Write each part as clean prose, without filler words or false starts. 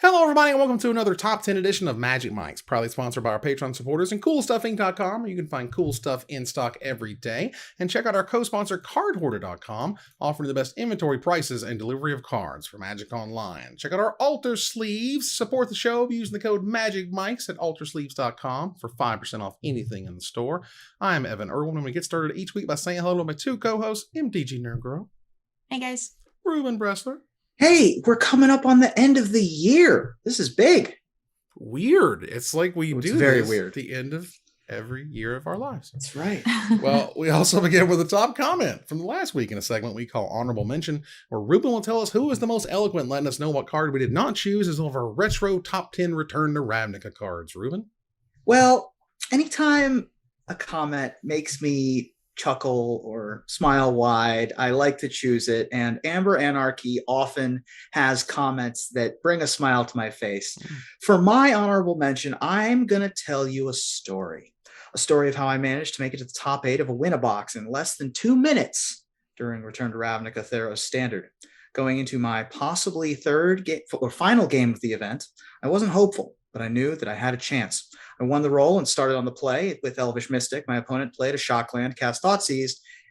Hello, everybody, and welcome to another Top 10 edition of Magic Mics, proudly sponsored by our Patreon supporters and CoolStuffInc.com, where you can find cool stuff in stock every day. And check out our co-sponsor, CardHoarder.com, offering the best inventory prices and delivery of cards for Magic Online. Check out our Altar Sleeves. Support the show using the code MAGICMICS at AltarSleeves.com for 5% off anything in the store. I'm Evan Irwin, and we get started each week by saying hello to my two co-hosts, MTG Nerd Girl. Hey, guys. Ruben Bressler. Hey, we're coming up on the end of the year. This is big. Weird. It's like we do very this weird. at the end of every year of our lives. That's right. Well, we also begin with a top comment from the last week in a segment we call Honorable Mention, where Ruben will tell us who is the most eloquent, letting us know what card we did not choose as one of our retro top 10 Return to Ravnica cards. Ruben? Well, anytime a comment makes me chuckle or smile wide, I like to choose it. And Amber Anarchy often has comments that bring a smile to my face. For my honorable mention, I'm going to tell you a story of how I managed to make it to the top 8 of a Win-A-Box in less than 2 minutes during Return to Ravnica Theros Standard. Going into my possibly third game or final game of the event, I wasn't hopeful, but I knew that I had a chance. I won the roll and started on the play with Elvish Mystic. My opponent played a Shockland, cast Thoughtseize,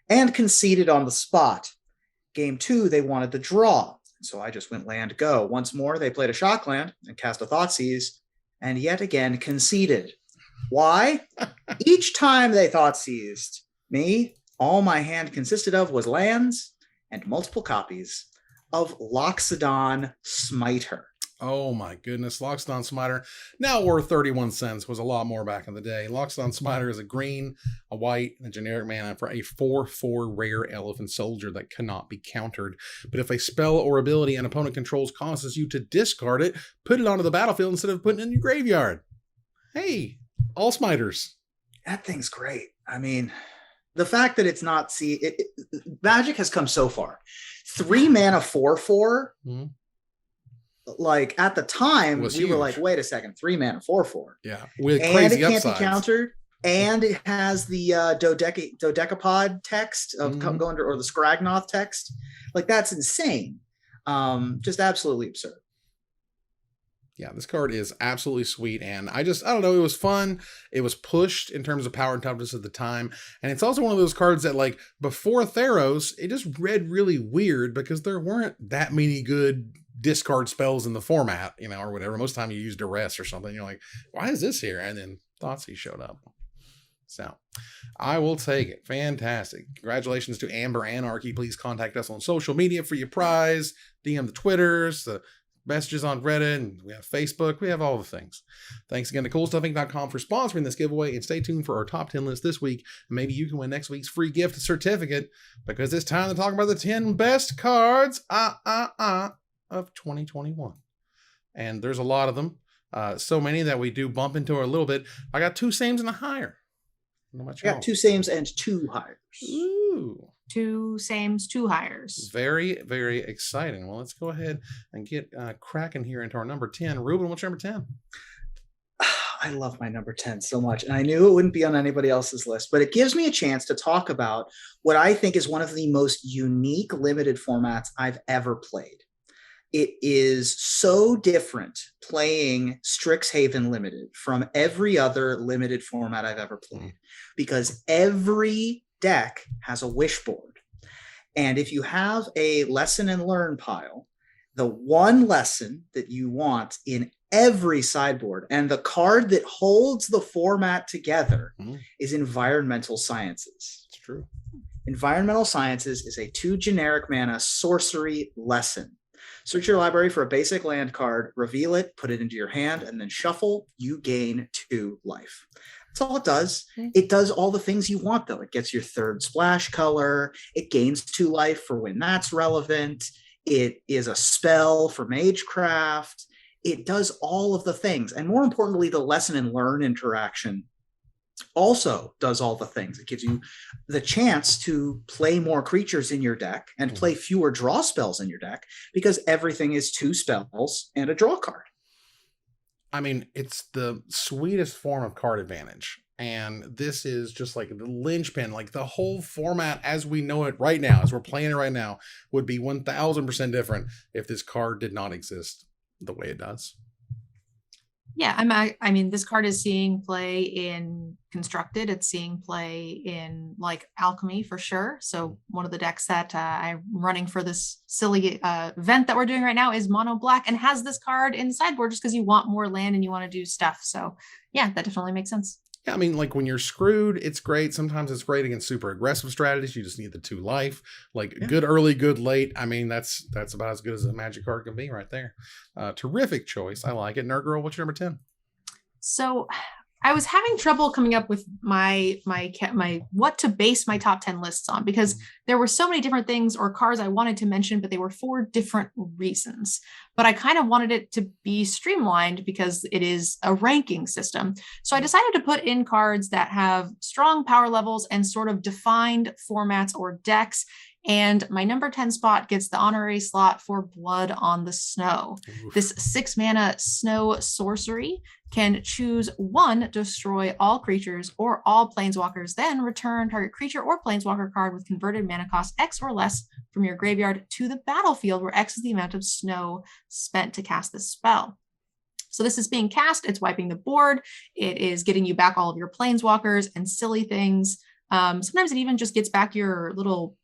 and conceded on the spot. Game 2, they wanted the draw, so I just went land go. Once more, they played a Shockland and cast a Thoughtseize, and yet again conceded. Why? Each time they Thoughtseized me, all my hand consisted of was lands and multiple copies of Loxodon Smiter. Oh my goodness, Loxodon Smiter, now worth 31 cents, was a lot more back in the day. Loxodon Smiter is a green, a white, and a generic mana for a 4/4 rare elephant soldier that cannot be countered. But if a spell or ability an opponent controls causes you to discard it, put it onto the battlefield instead of putting it in your graveyard. Hey, all Smiters. That thing's great. I mean, the fact that it's not... Magic has come so far. 3 mana 4/4... Mm-hmm. Like at the time, we were like, wait a second, 3 mana 4/4. Yeah, with and crazy it can't upsides. Be countered, and it has the dodecapod text of going to, or the Scragnoth text. Like that's insane. Just absolutely absurd. Yeah, this card is absolutely sweet, and I don't know, it was fun. It was pushed in terms of power and toughness at the time, and it's also one of those cards that, like, before Theros, it just read really weird because there weren't that many good discard spells in the format, or whatever. Most of the time you use Duress or something. You're like, why is this here? And then Thoughtseize showed up. So I will take it. Fantastic. Congratulations to Amber Anarchy. Please contact us on social media for your prize. DM the Twitters, the messages on Reddit, and we have Facebook. We have all the things. Thanks again to CoolStuffInc.com for sponsoring this giveaway, and stay tuned for our top 10 list this week. And maybe you can win next week's free gift certificate, because it's time to talk about the 10 best cards of 2021. And there's a lot of them. So many that we do bump into a little bit. I got 2 sames and a higher. I got 2 sames and 2 hires. Ooh. 2 sames, 2 hires. Very, very exciting. Well, let's go ahead and get cracking here into our number 10. Ruben, what's your number 10? I love my number 10 so much. And I knew it wouldn't be on anybody else's list, but it gives me a chance to talk about what I think is one of the most unique limited formats I've ever played. It is so different playing Strixhaven Limited from every other limited format I've ever played, because every deck has a wish board. And if you have a lesson and learn pile, the one lesson that you want in every sideboard and the card that holds the format together is Environmental Sciences. It's true. Environmental Sciences is a 2 generic mana sorcery lesson. Search your library for a basic land card, reveal it, put it into your hand, and then shuffle. You gain 2 life. That's all it does. It does all the things you want, though. It gets your 3rd splash color. It gains 2 life for when that's relevant. It is a spell for Magecraft. It does all of the things. And more importantly, the lesson and learn interaction also does all the things. It gives you the chance to play more creatures in your deck and play fewer draw spells in your deck, because everything is 2 spells and a draw card. I mean, it's the sweetest form of card advantage. And this is just like the linchpin, like the whole format as we know it right now, as we're playing it right now, would be 1000% different if this card did not exist. the way it does. Yeah, I mean, this card is seeing play in Constructed. It's seeing play in like Alchemy for sure. So one of the decks that I'm running for this silly event that we're doing right now is mono black and has this card in the sideboard just because you want more land and you want to do stuff. So yeah, that definitely makes sense. Yeah, I mean, like when you're screwed, it's great. Sometimes it's great against super aggressive strategies. You just need the 2 life. Like good early, good late. I mean, that's about as good as a Magic card can be right there. Terrific choice. I like it. Nerd Girl, what's your number 10? So I was having trouble coming up with my what to base my top 10 lists on, because there were so many different things or cards I wanted to mention, but they were for different reasons. But I kind of wanted it to be streamlined because it is a ranking system. So I decided to put in cards that have strong power levels and sort of defined formats or decks. And my number 10 spot gets the honorary slot for Blood on the Snow. Oof. This 6 mana snow sorcery can choose 1, destroy all creatures or all planeswalkers, then return target creature or planeswalker card with converted mana cost X or less from your graveyard to the battlefield, where X is the amount of snow spent to cast this spell. So this is being cast, it's wiping the board, it is getting you back all of your planeswalkers and silly things. Sometimes it even just gets back your little,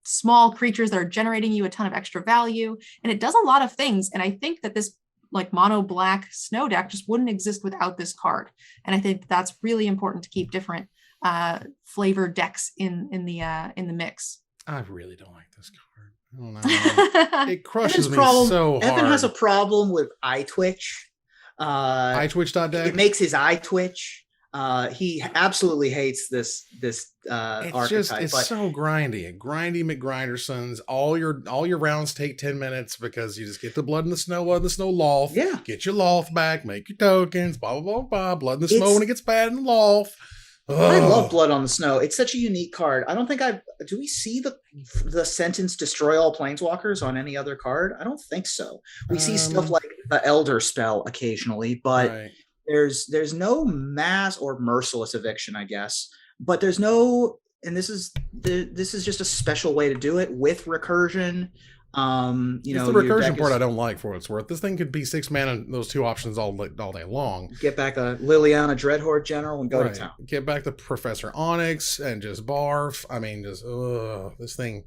small creatures that are generating you a ton of extra value. And it does a lot of things. And I think that this like mono black snow deck just wouldn't exist without this card. And I think that's really important to keep different flavored decks in the mix. I really don't like this card. I don't know. It crushes me so hard. Evan has a problem with eye twitch. Eye twitch.deck. It makes his eye twitch. He absolutely hates this archetype. It's so grindy. Grindy McGrindersons. All your rounds take 10 minutes because you just get the blood in the snow loft. Yeah. Get your loft back, make your tokens, blah, blah, blah, blah. Blood in the snow when it gets bad in the loft. I love Blood on the Snow. It's such a unique card. I don't think do we see the sentence destroy all planeswalkers on any other card? I don't think so. We see stuff like the Elder spell occasionally, but right. There's no mass or merciless eviction, I guess. But there's no, and this is just a special way to do it with recursion. It's the recursion part I don't like for what it's worth. This thing could be 6 mana, those 2 options all day long. Get back a Liliana Dreadhorde General and go to town. Get back the Professor Onyx and just barf. I mean, just this thing.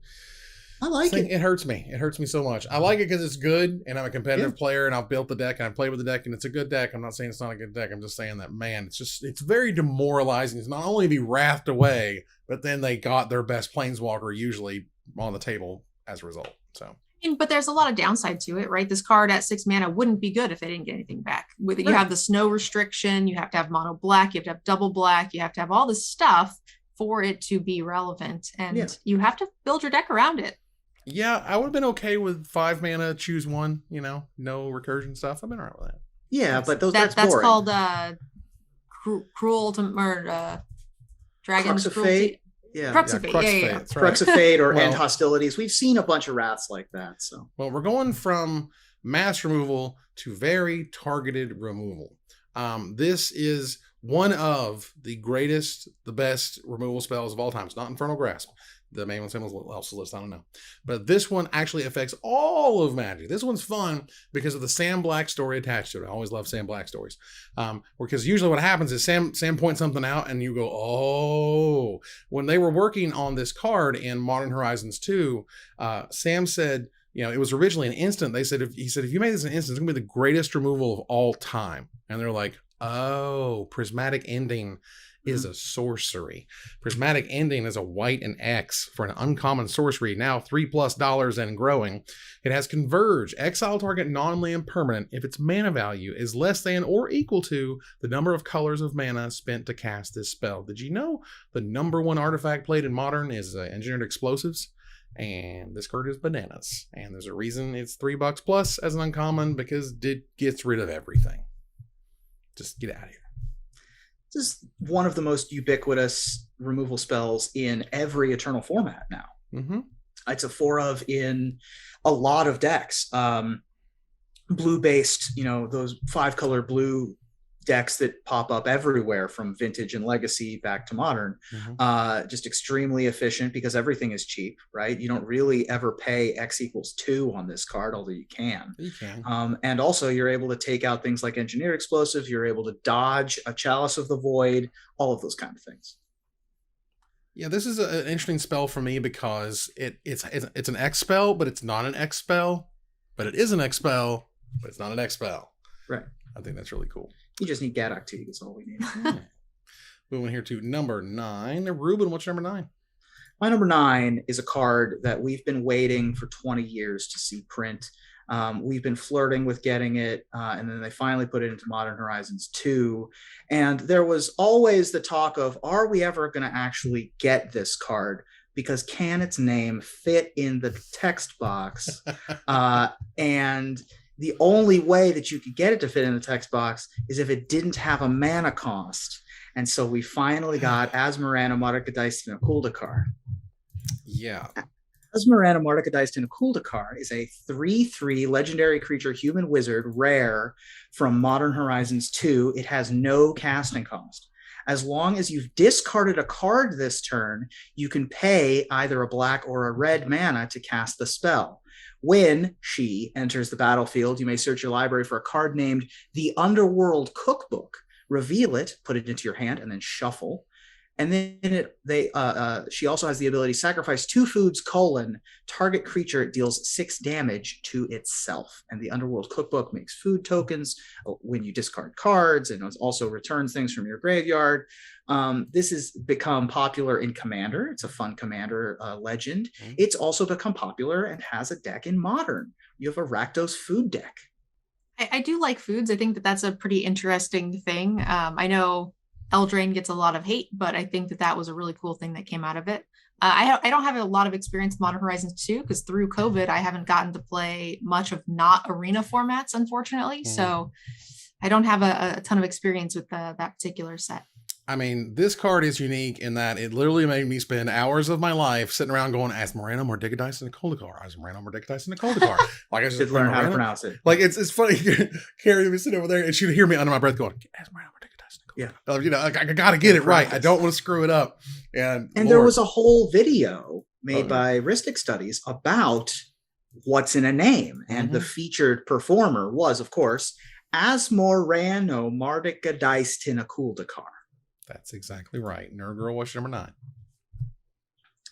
I like it. It hurts me. It hurts me so much. I like it because it's good, and I'm a competitive player, and I've built the deck, and I've played with the deck, and it's a good deck. I'm not saying it's not a good deck. I'm just saying that, man, it's very demoralizing. It's not only to be wrathed away, but then they got their best planeswalker usually on the table as a result. So, but there's a lot of downside to it, right? This card at 6 mana wouldn't be good if they didn't get anything back. With it, you have the snow restriction, you have to have mono black, you have to have double black, you have to have all this stuff for it to be relevant, and you have to build your deck around it. Yeah, I would have been okay with 5 mana, choose 1, no recursion stuff. I've been alright with that. Yeah, but that's boring. Called cruel to Dragon's Fate. Yeah. Crux of Fate. Yeah. Crux of Fate or End Hostilities. We've seen a bunch of rats like that. So we're going from mass removal to very targeted removal. This is one of the greatest, the best removal spells of all time. It's not Infernal Grasp. The main one's also list, I don't know. But this one actually affects all of Magic. This one's fun because of the Sam Black story attached to it. I always love Sam Black stories. Because usually what happens is Sam points something out and you go, oh. When they were working on this card in Modern Horizons 2, Sam said, it was originally an instant. He said, if you made this an instant, it's going to be the greatest removal of all time. And they're like, oh, Prismatic Ending is a sorcery. Prismatic Ending is a white and X for an uncommon sorcery, now $3+ and growing. It has Converge, exile target non-land permanent if its mana value is less than or equal to the number of colors of mana spent to cast this spell. Did you know the number 1 artifact played in Modern is engineered explosives? And this card is bananas. And there's a reason it's $3+ as an uncommon, because it gets rid of everything. Just get out of here. This is one of the most ubiquitous removal spells in every Eternal format now. Mm-hmm. It's a 4 of in a lot of decks. Blue-based, those 5-color blue decks that pop up everywhere from vintage and legacy back to modern. Just extremely efficient because everything is cheap, right? You don't really ever pay X equals 2 on this card, although you can. And also you're able to take out things like engineered explosives. You're able to dodge a Chalice of the Void, all of those kind of things. Yeah, this is an interesting spell for me because it's an X spell, but it's not an X spell. But it is an X spell, but it's not an X spell. Right. I think that's really cool. You just need Gaddock Teague is all we need. Moving here to number 9. Ruben, what's your number 9? My number 9 is a card that we've been waiting for 20 years to see print. We've been flirting with getting it, and then they finally put it into Modern Horizons 2. And there was always the talk of, are we ever going to actually get this card? Because can its name fit in the text box? And the only way that you could get it to fit in the text box is if it didn't have a mana cost. And so we finally got Asmarana Mardukadais Kuldakar. Yeah. Asmarana Mardukadais Kuldakar is a 3/3 legendary creature human wizard rare from Modern Horizons 2. It has no casting cost. As long as you've discarded a card this turn, you can pay either a black or a red mana to cast the spell. When she enters the battlefield, you may search your library for a card named the Underworld Cookbook. Reveal it, put it into your hand, and then shuffle. And then she also has the ability to sacrifice 2 foods, target creature deals 6 damage to itself. And the Underworld Cookbook makes food tokens when you discard cards, and it also returns things from your graveyard. This has become popular in Commander. It's a fun Commander legend. It's also become popular and has a deck in Modern. You have a Rakdos food deck. I do like foods. I think that that's a pretty interesting thing. I know Eldraine gets a lot of hate, but I think that that was a really cool thing that came out of it. I don't have a lot of experience in Modern Horizons 2 because through COVID, I haven't gotten to play much of not arena formats, unfortunately. So I don't have a ton of experience with that particular set. I mean, this card is unique in that it literally made me spend hours of my life sitting around going, Asmarana Mardukadais Kuldakar, Asmarana Mardukadais Kuldakar. Like I just learn how to pronounce it. Like it's funny. Carrie would sit over there and she'd hear me under my breath going, Asmarana Mardukadais Kuldakar. Yeah, you know, I got to get it right. I don't want to screw it up. And there was a whole video made by Ristic Studies about what's in a name, and the featured performer was, of course, Asmarana Mardukadais Kuldakar. That's exactly right. Nerd Girl, what's your number 9?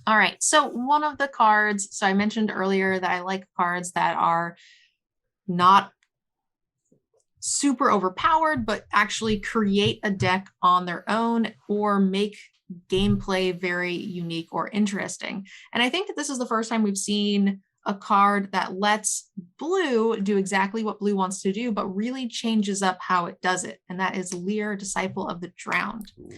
All right. So one of the cards, so I mentioned earlier that I like cards that are not super overpowered, but actually create a deck on their own or make gameplay very unique or interesting. And I think that this is the first time we've seen a card that lets blue do exactly what blue wants to do, but really changes up how it does it. And that is Lear, Disciple of the Drowned. Ooh.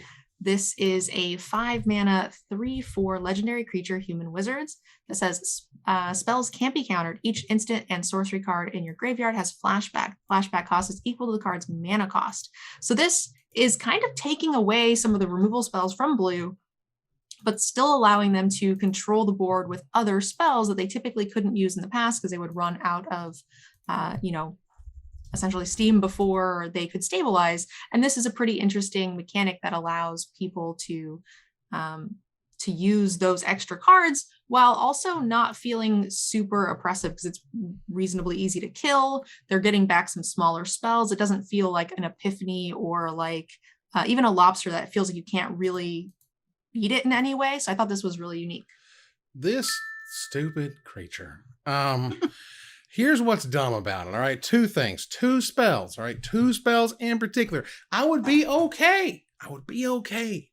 This is a 5-mana 3/4 legendary creature, human wizards, that says spells can't be countered. Each instant and sorcery card in your graveyard has flashback. Flashback cost is equal to the card's mana cost. So this is kind of taking away some of the removal spells from blue, but still allowing them to control the board with other spells that they typically couldn't use in the past because they would run out of, essentially steam before they could stabilize. And this is a pretty interesting mechanic that allows people to use those extra cards while also not feeling super oppressive because it's reasonably easy to kill. They're getting back some smaller spells. It doesn't feel like an Epiphany or like even a Lobster that feels like you can't really beat it in any way. So I thought this was really unique. This stupid creature. Here's what's dumb about it. All right. 2 things, 2 spells. All right. 2 spells in particular. I would be okay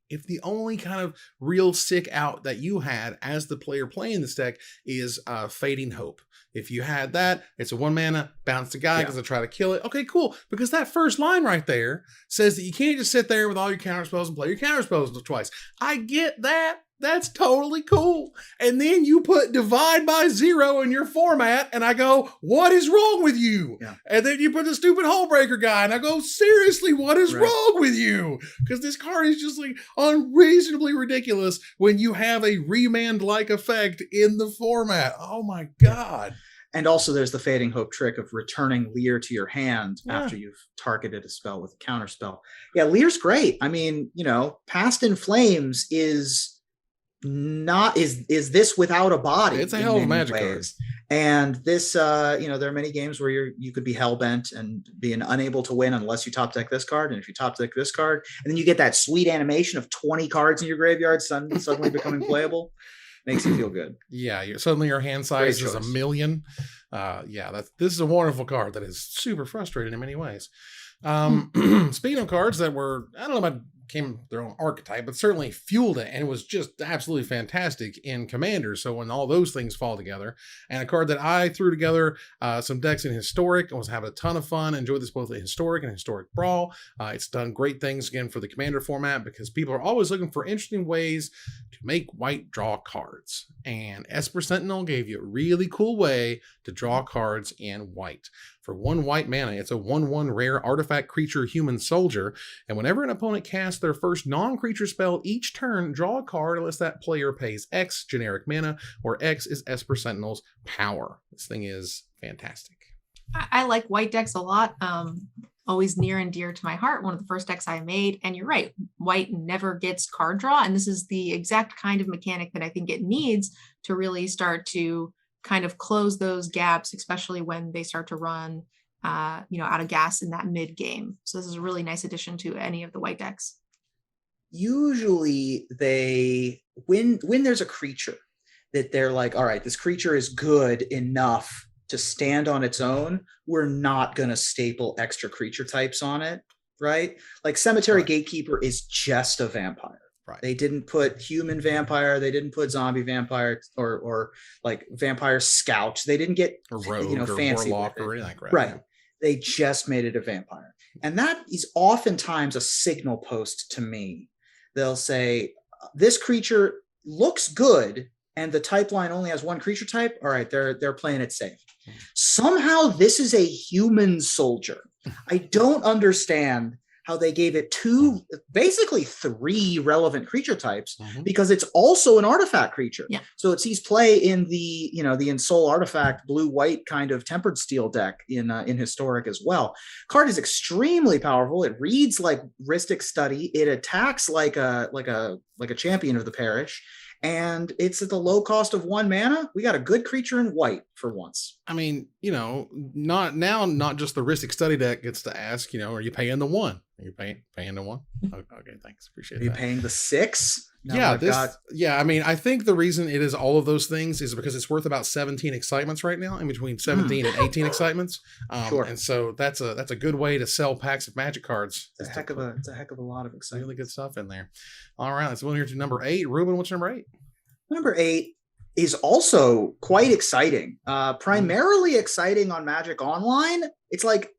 if the only kind of real sick out that you had as the player playing this deck is Fading Hope. If you had that, it's a 1 mana, bounce the guy because I try to kill it. Okay, cool. Because that first line right there says that you can't just sit there with all your counter spells and play your counter spells twice. I get that. That's totally cool. And then you put divide by 0 in your format, and I go, what is wrong with you? Yeah. And then you put the stupid Hullbreaker guy, and I go, seriously, what is wrong with you? Because this card is just like unreasonably ridiculous when you have a remand-like effect in the format. Oh my God. And also there's the Fading Hope trick of returning Lear to your hand Yeah. after you've targeted a spell with a counter spell. Yeah, Lear's great. I mean, Past in Flames is this without a body. It's a hell of a Magic card. And this, there are many games where you could be hell-bent and being unable to win unless you top deck this card. And if you top deck this card, and then you get that sweet animation of 20 cards in your graveyard suddenly becoming playable, makes you feel good. Yeah, suddenly your hand size is 1 million. This is a wonderful card that is super frustrating in many ways. Speaking of cards that were, I don't know about came their own archetype, but certainly fueled it, and it was just absolutely fantastic in Commander. So when all those things fall together, and a card that I threw together some decks in Historic, I was having a ton of fun. Enjoyed this both in Historic and Historic Brawl. It's done great things again for the Commander format because people are always looking for interesting ways to make white draw cards, and Esper Sentinel gave you a really cool way to draw cards in white. For 1 white mana, it's a 1/1 rare artifact creature human soldier, and whenever an opponent casts their first non-creature spell each turn, draw a card unless that player pays X generic mana, where X is Esper Sentinel's power. This thing is fantastic. I like white decks a lot. Always near and dear to my heart. One of the first decks I made, and you're right, white never gets card draw, and this is the exact kind of mechanic that I think it needs to really start to kind of close those gaps, especially when they start to run, out of gas in that mid game. So this is a really nice addition to any of the white decks. Usually when there's a creature that they're like, all right, this creature is good enough to stand on its own, we're not going to staple extra creature types on it, right? Like Cemetery Gatekeeper is just a vampire. Right. They didn't put human vampire. They didn't put zombie vampire or like vampire scout. They didn't get rogue fancy or warlock or anything like that. Right. They just made it a vampire. And that is oftentimes a signal post to me. They'll say, this creature looks good and the type line only has 1 creature type. All right, they're playing it safe. Somehow this is a human soldier. I don't understand how they gave it basically 3 relevant creature types, because it's also an artifact creature. Yeah. So it sees play in the Ensoul artifact blue-white kind of tempered steel deck in Historic as well. Card is extremely powerful. It reads like Rhystic Study. It attacks like a champion of the parish. And it's at the low cost of 1 mana. We got a good creature in white for once. I mean, not just the Rhystic Study deck gets to ask, are you paying the 1? Are you paying the 1? Okay, thanks. Appreciate it. Are you paying the 6? I mean, I think the reason it is all of those things is because it's worth about 17 excitements right now, in between 17 and 18 excitements. Sure. And so that's a good way to sell packs of Magic cards. It's a heck of a lot of excitement. Really good stuff in there. All right, let's move here to number 8. Ruben, what's number 8? Number 8 is also quite exciting. Primarily exciting on Magic Online. It's like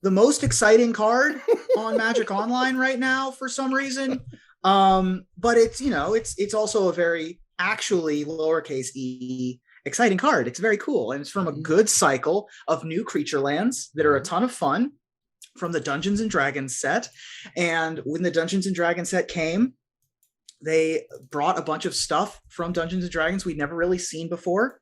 the most exciting card on Magic Online right now for some reason. But it's also a very actually lowercase e exciting card. It's very cool. And it's from a good cycle of new creature lands that are a ton of fun from the Dungeons and Dragons set. And when the Dungeons and Dragons set came, they brought a bunch of stuff from Dungeons and Dragons we'd never really seen before,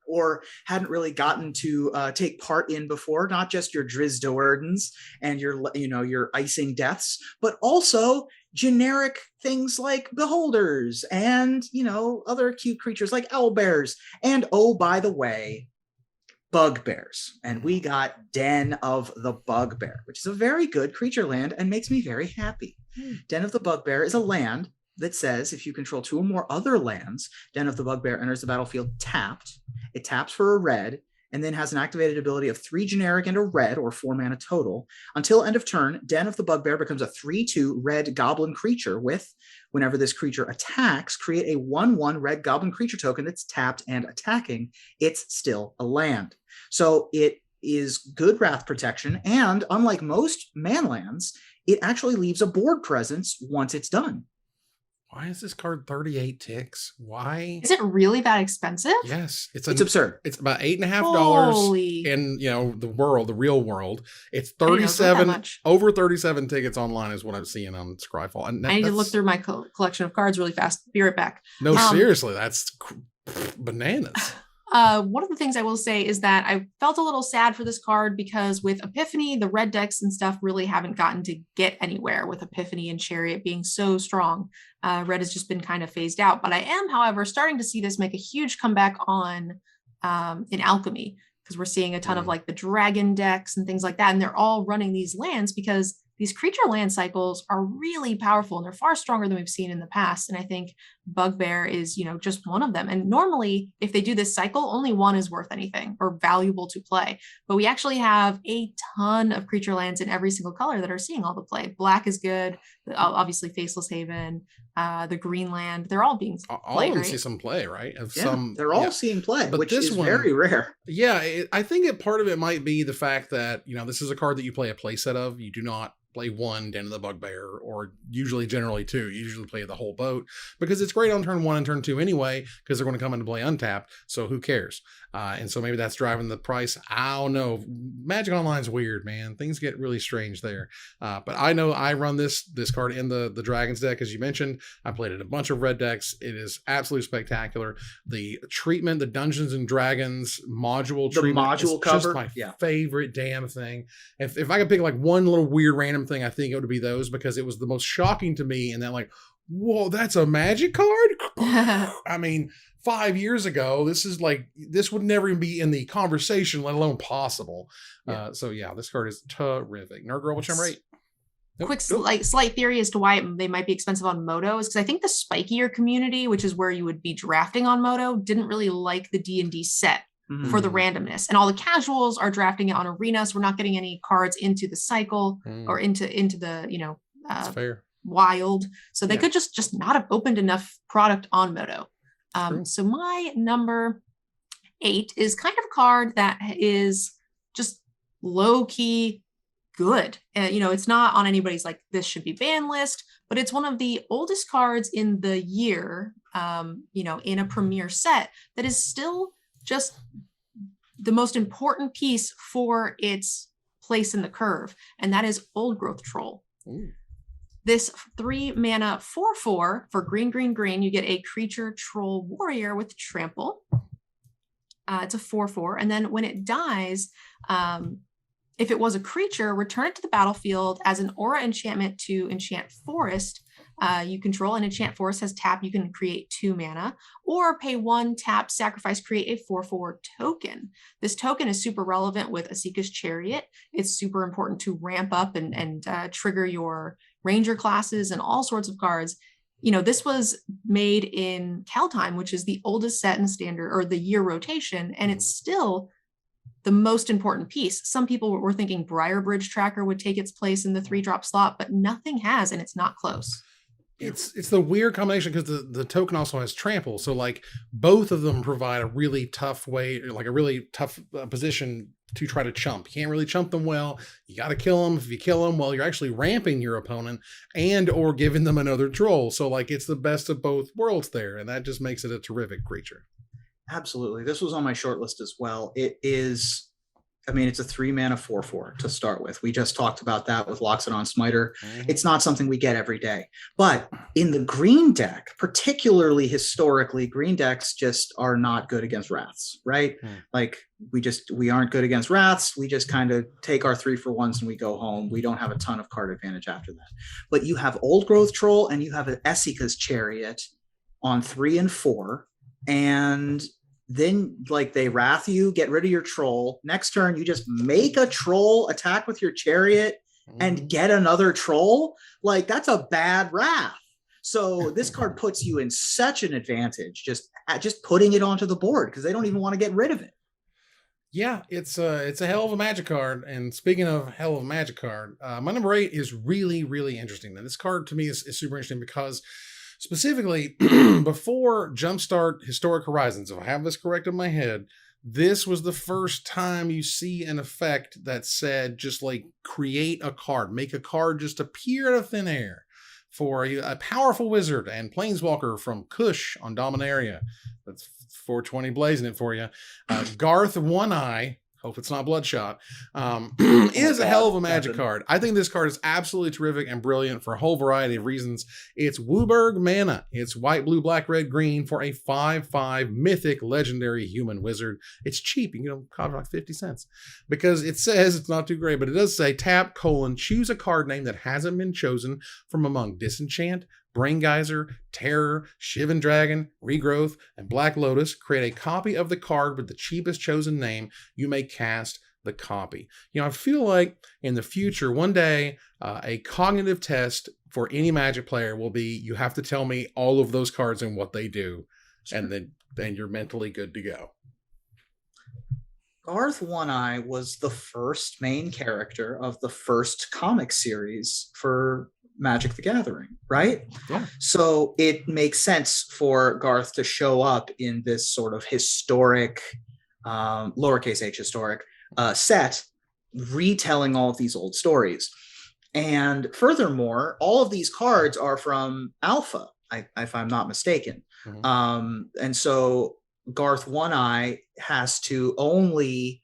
or hadn't really gotten to take part in before. Not just your Drizzt Do'Urdens and your Icing Deaths, but also generic things like Beholders and other cute creatures like Owlbears, and oh, by the way, Bugbears. And we got Den of the Bugbear, which is a very good creature land and makes me very happy. Den of the Bugbear is a land that says if you control 2 or more other lands, Den of the Bugbear enters the battlefield tapped. It taps for a red, and then has an activated ability of 3 generic and a red, or 4 mana total. Until end of turn, Den of the Bugbear becomes a 3/2 red goblin creature with, whenever this creature attacks, create a 1/1 red goblin creature token that's tapped and attacking. It's still a land. So it is good wrath protection, and unlike most man lands, it actually leaves a board presence once it's done. Why is this card 38 ticks? Why? Is it really that expensive? Yes. It's absurd. It's about $8.50 Holy. in the real world. It's 37, over 37 tickets online is what I'm seeing on Scryfall. And I need to look through my collection of cards really fast. Be right back. No, seriously, that's bananas. One of the things I will say is that I felt a little sad for this card because with Epiphany, the red decks and stuff really haven't gotten to get anywhere with Epiphany and Chariot being so strong. Red has just been kind of phased out. But I am, however, starting to see this make a huge comeback on in Alchemy, because we're seeing a ton of like the dragon decks and things like that. And they're all running these lands because these creature land cycles are really powerful and they're far stronger than we've seen in the past. And I think Bugbear is, just one of them. And normally, if they do this cycle, only one is worth anything or valuable to play. But we actually have a ton of creature lands in every single color that are seeing all the play. Black is good, obviously Faceless Haven, the green land, they're all being all played, of them right? see some play, right? They're all seeing play, but which this is one, very rare. Yeah, I think part of it might be the fact that, this is a card that you play a play set of. You do not play one Den of the Bugbear, or generally two. You usually play the whole boat because it's great on turn 1 and turn 2 anyway, because they're going to come into play untapped. So who cares? And so maybe that's driving the price. I don't know. Magic Online's weird, man. Things get really strange there. But I know I run this card in the Dragons deck, as you mentioned. I played it in a bunch of red decks. It is absolutely spectacular. The treatment, the Dungeons and Dragons module treatment, module is cover, just my favorite damn thing. If I could pick like one little weird random thing, I think it would be those, because it was the most shocking to me. And then like, whoa, that's a Magic card? I mean, 5 years ago, this would never even be in the conversation, let alone possible. So this card is terrific. Nerd Girl, what's your rate? Quick slight theory as to why they might be expensive on Moto is because I think the spikier community, which is where you would be drafting on Moto, didn't really like the D&D set for the randomness, and all the casuals are drafting it on Arena, so we're not getting any cards into the cycle or into the That's fair. wild, so they could just not have opened enough product on Moto. So my number 8 is kind of a card that is just low-key good. It's not on anybody's like this should be banned list, but it's one of the oldest cards in the year, in a premier set that is still just the most important piece for its place in the curve, and that is Old Growth Troll. Ooh. This 3 mana 4/4 for green, you get a creature troll warrior with trample. It's a 4/4, and then when it dies, if it was a creature, return it to the battlefield as an aura enchantment to enchant forest. You control an enchant forest has tap. You can create 2 mana, or pay 1 tap, sacrifice, create a 4/4 token. This token is super relevant with Asika's Chariot. It's super important to ramp up and trigger your ranger classes and all sorts of cards. This was made in Kaldheim, which is the oldest set in standard or the year rotation, and it's still the most important piece. Some people were thinking Briarbridge Tracker would take its place in the 3-drop slot, but nothing has, and it's not close. It's the weird combination because the token also has trample. So like both of them provide a really tough way, like a really tough position to try to chump. You can't really chump them well. You got to kill them. If you kill them, well, you're actually ramping your opponent and or giving them another troll. So like it's the best of both worlds there. And that just makes it a terrific creature. Absolutely. This was on my short list as well. It's a 3 mana 4/4 to start with. We just talked about that with Loxodon Smiter. It's not something we get every day. But in the green deck, particularly historically, green decks just are not good against Wraths, right? Like we aren't good against Wraths. We just kind of take our 3-for-1s and we go home. We don't have a ton of card advantage after that. But you have Old Growth Troll and you have an Esika's Chariot on 3 and 4. And then they wrath you, get rid of your troll. Next turn, you just make a troll attack with your chariot and get another troll. That's a bad wrath. So this card puts you in such an advantage just putting it onto the board because they don't even want to get rid of it. Yeah, it's a hell of a Magic card. And speaking of hell of a Magic card, my number 8 is really, really interesting. Now, this card to me is super interesting because specifically, before Jumpstart Historic Horizons, if I have this correct in my head, this was the first time you see an effect that said just create a card, make a card just appear out of thin air for a powerful wizard and planeswalker from Kush on Dominaria. That's 420 blazing it for you. Garth One Eye, hope it's not Bloodshot, is a hell of a Magic Captain. card. I think this card is absolutely terrific and brilliant for a whole variety of reasons. It's Wooburg Mana. It's white, blue, black, red, green for a 5/5 mythic legendary human wizard. It's cheap. You can get them for like 50 cents. Because it says, it's not too great, but it does say tap, choose a card name that hasn't been chosen from among Disenchant, Brain Geyser, Terror, Shivan Dragon, Regrowth, and Black Lotus. Create a copy of the card with the cheapest chosen name. You may cast the copy. I feel like in the future, one day, a cognitive test for any Magic player will be, you have to tell me all of those cards and what they do, sure. And then you're mentally good to go. Garth One-Eye was the first main character of the first comic series for Magic the Gathering, right? Yeah. So it makes sense for Garth to show up in this sort of historic, lowercase h historic set, retelling all of these old stories. And furthermore, all of these cards are from Alpha, if I'm not mistaken. Mm-hmm. And so Garth One-Eye has to only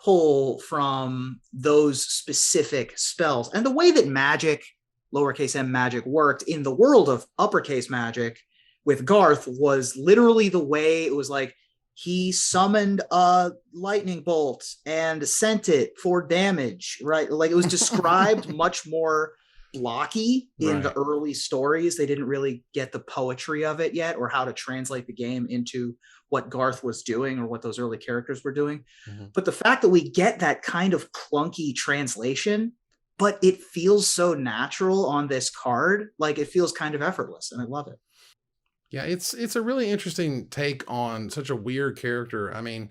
pull from those specific spells. And the way that Magic, lowercase m Magic, worked in the world of uppercase Magic with Garth was literally the way it was like he summoned a lightning bolt and sent it for damage, right? Like it was described much more blocky in the early stories. They didn't really get the poetry of it yet, or how to translate the game into what Garth was doing or what those early characters were doing. Mm-hmm. But the fact that we get that kind of clunky translation, but it feels so natural on this card, like it feels kind of effortless, and I love it. Yeah, it's a really interesting take on such a weird character. I mean,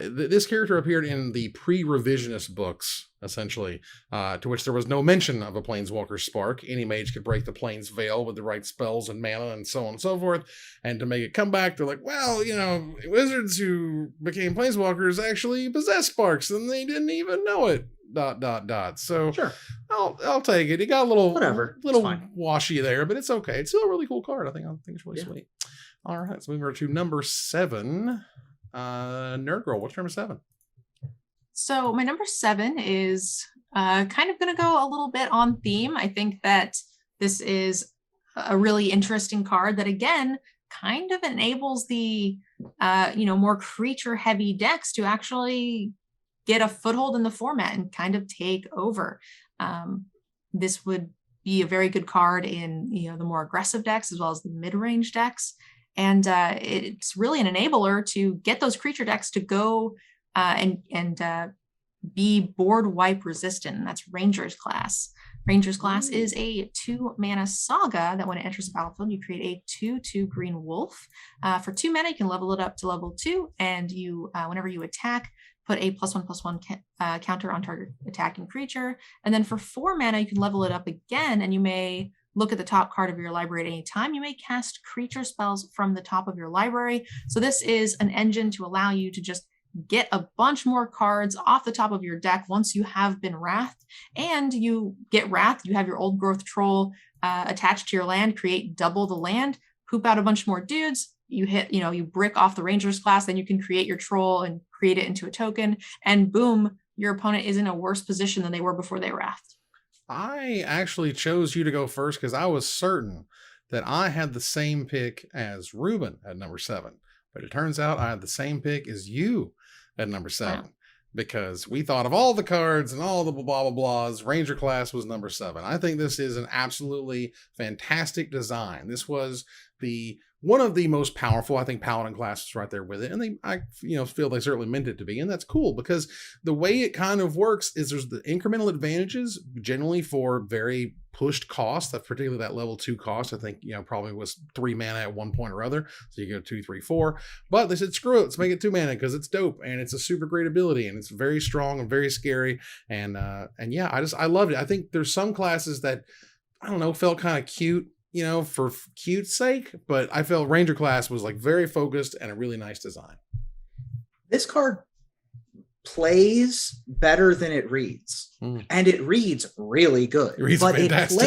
this character appeared in the pre-revisionist books, essentially, to which there was no mention of a Planeswalker Spark. Any mage could break the Plains Veil with the right spells and mana and so on and so forth. And to make it come back, they're like, well, wizards who became Planeswalkers actually possess Sparks, and they didn't even know it. ... So sure, I'll take it. It got a little washy there, but it's okay. It's still a really cool card. I think it's really sweet. All right, so we move to number 7. Nerd Girl, what's number 7? So my number 7 is kind of going to go a little bit on theme. I think that this is a really interesting card that, again, kind of enables the more creature heavy decks to actually get a foothold in the format and kind of take over. This would be a very good card in the more aggressive decks as well as the mid-range decks. And it's really an enabler to get those creature decks to go and be board wipe resistant. And that's Ranger's Class. Ranger's Class is a 2-mana saga that when it enters the battlefield, you create a 2/2 green wolf. For 2 mana, you can level it up to level 2, and you, whenever you attack, put a +1/+1 counter on target attacking creature. And then for 4 mana, you can level it up again, and you may look at the top card of your library at any time. You may cast creature spells from the top of your library. So this is an engine to allow you to just get a bunch more cards off the top of your deck once you have been wrathed. And you get wrathed, you have your old growth troll attached to your land, create double the land, poop out a bunch more dudes. You hit, you brick off the Ranger's Class, then you can create your troll and create it into a token, and boom, your opponent is in a worse position than they were before they wrathed. I actually chose you to go first because I was certain that I had the same pick as Ruben at number 7. But it turns out I had the same pick as you at number 7. Wow. Because we thought of all the cards and all the blah, blah, blahs. Ranger Class was number 7. I think this is an absolutely fantastic design. This was one of the most powerful, I think, Paladin classes right there with it. And I feel they certainly meant it to be. And that's cool because the way it kind of works is there's the incremental advantages generally for very pushed cost, particularly that level 2 cost. I think, probably was 3 mana at one point or other. So you go 2, 3, 4. But they said, screw it, let's make it 2 mana because it's dope and it's a super great ability and it's very strong and very scary. And yeah, I loved it. I think there's some classes that, I don't know, felt kind of cute, for cute's sake, but I felt Ranger Class was like very focused and a really nice design. This card plays better than it reads, and it reads really good. But fantastic.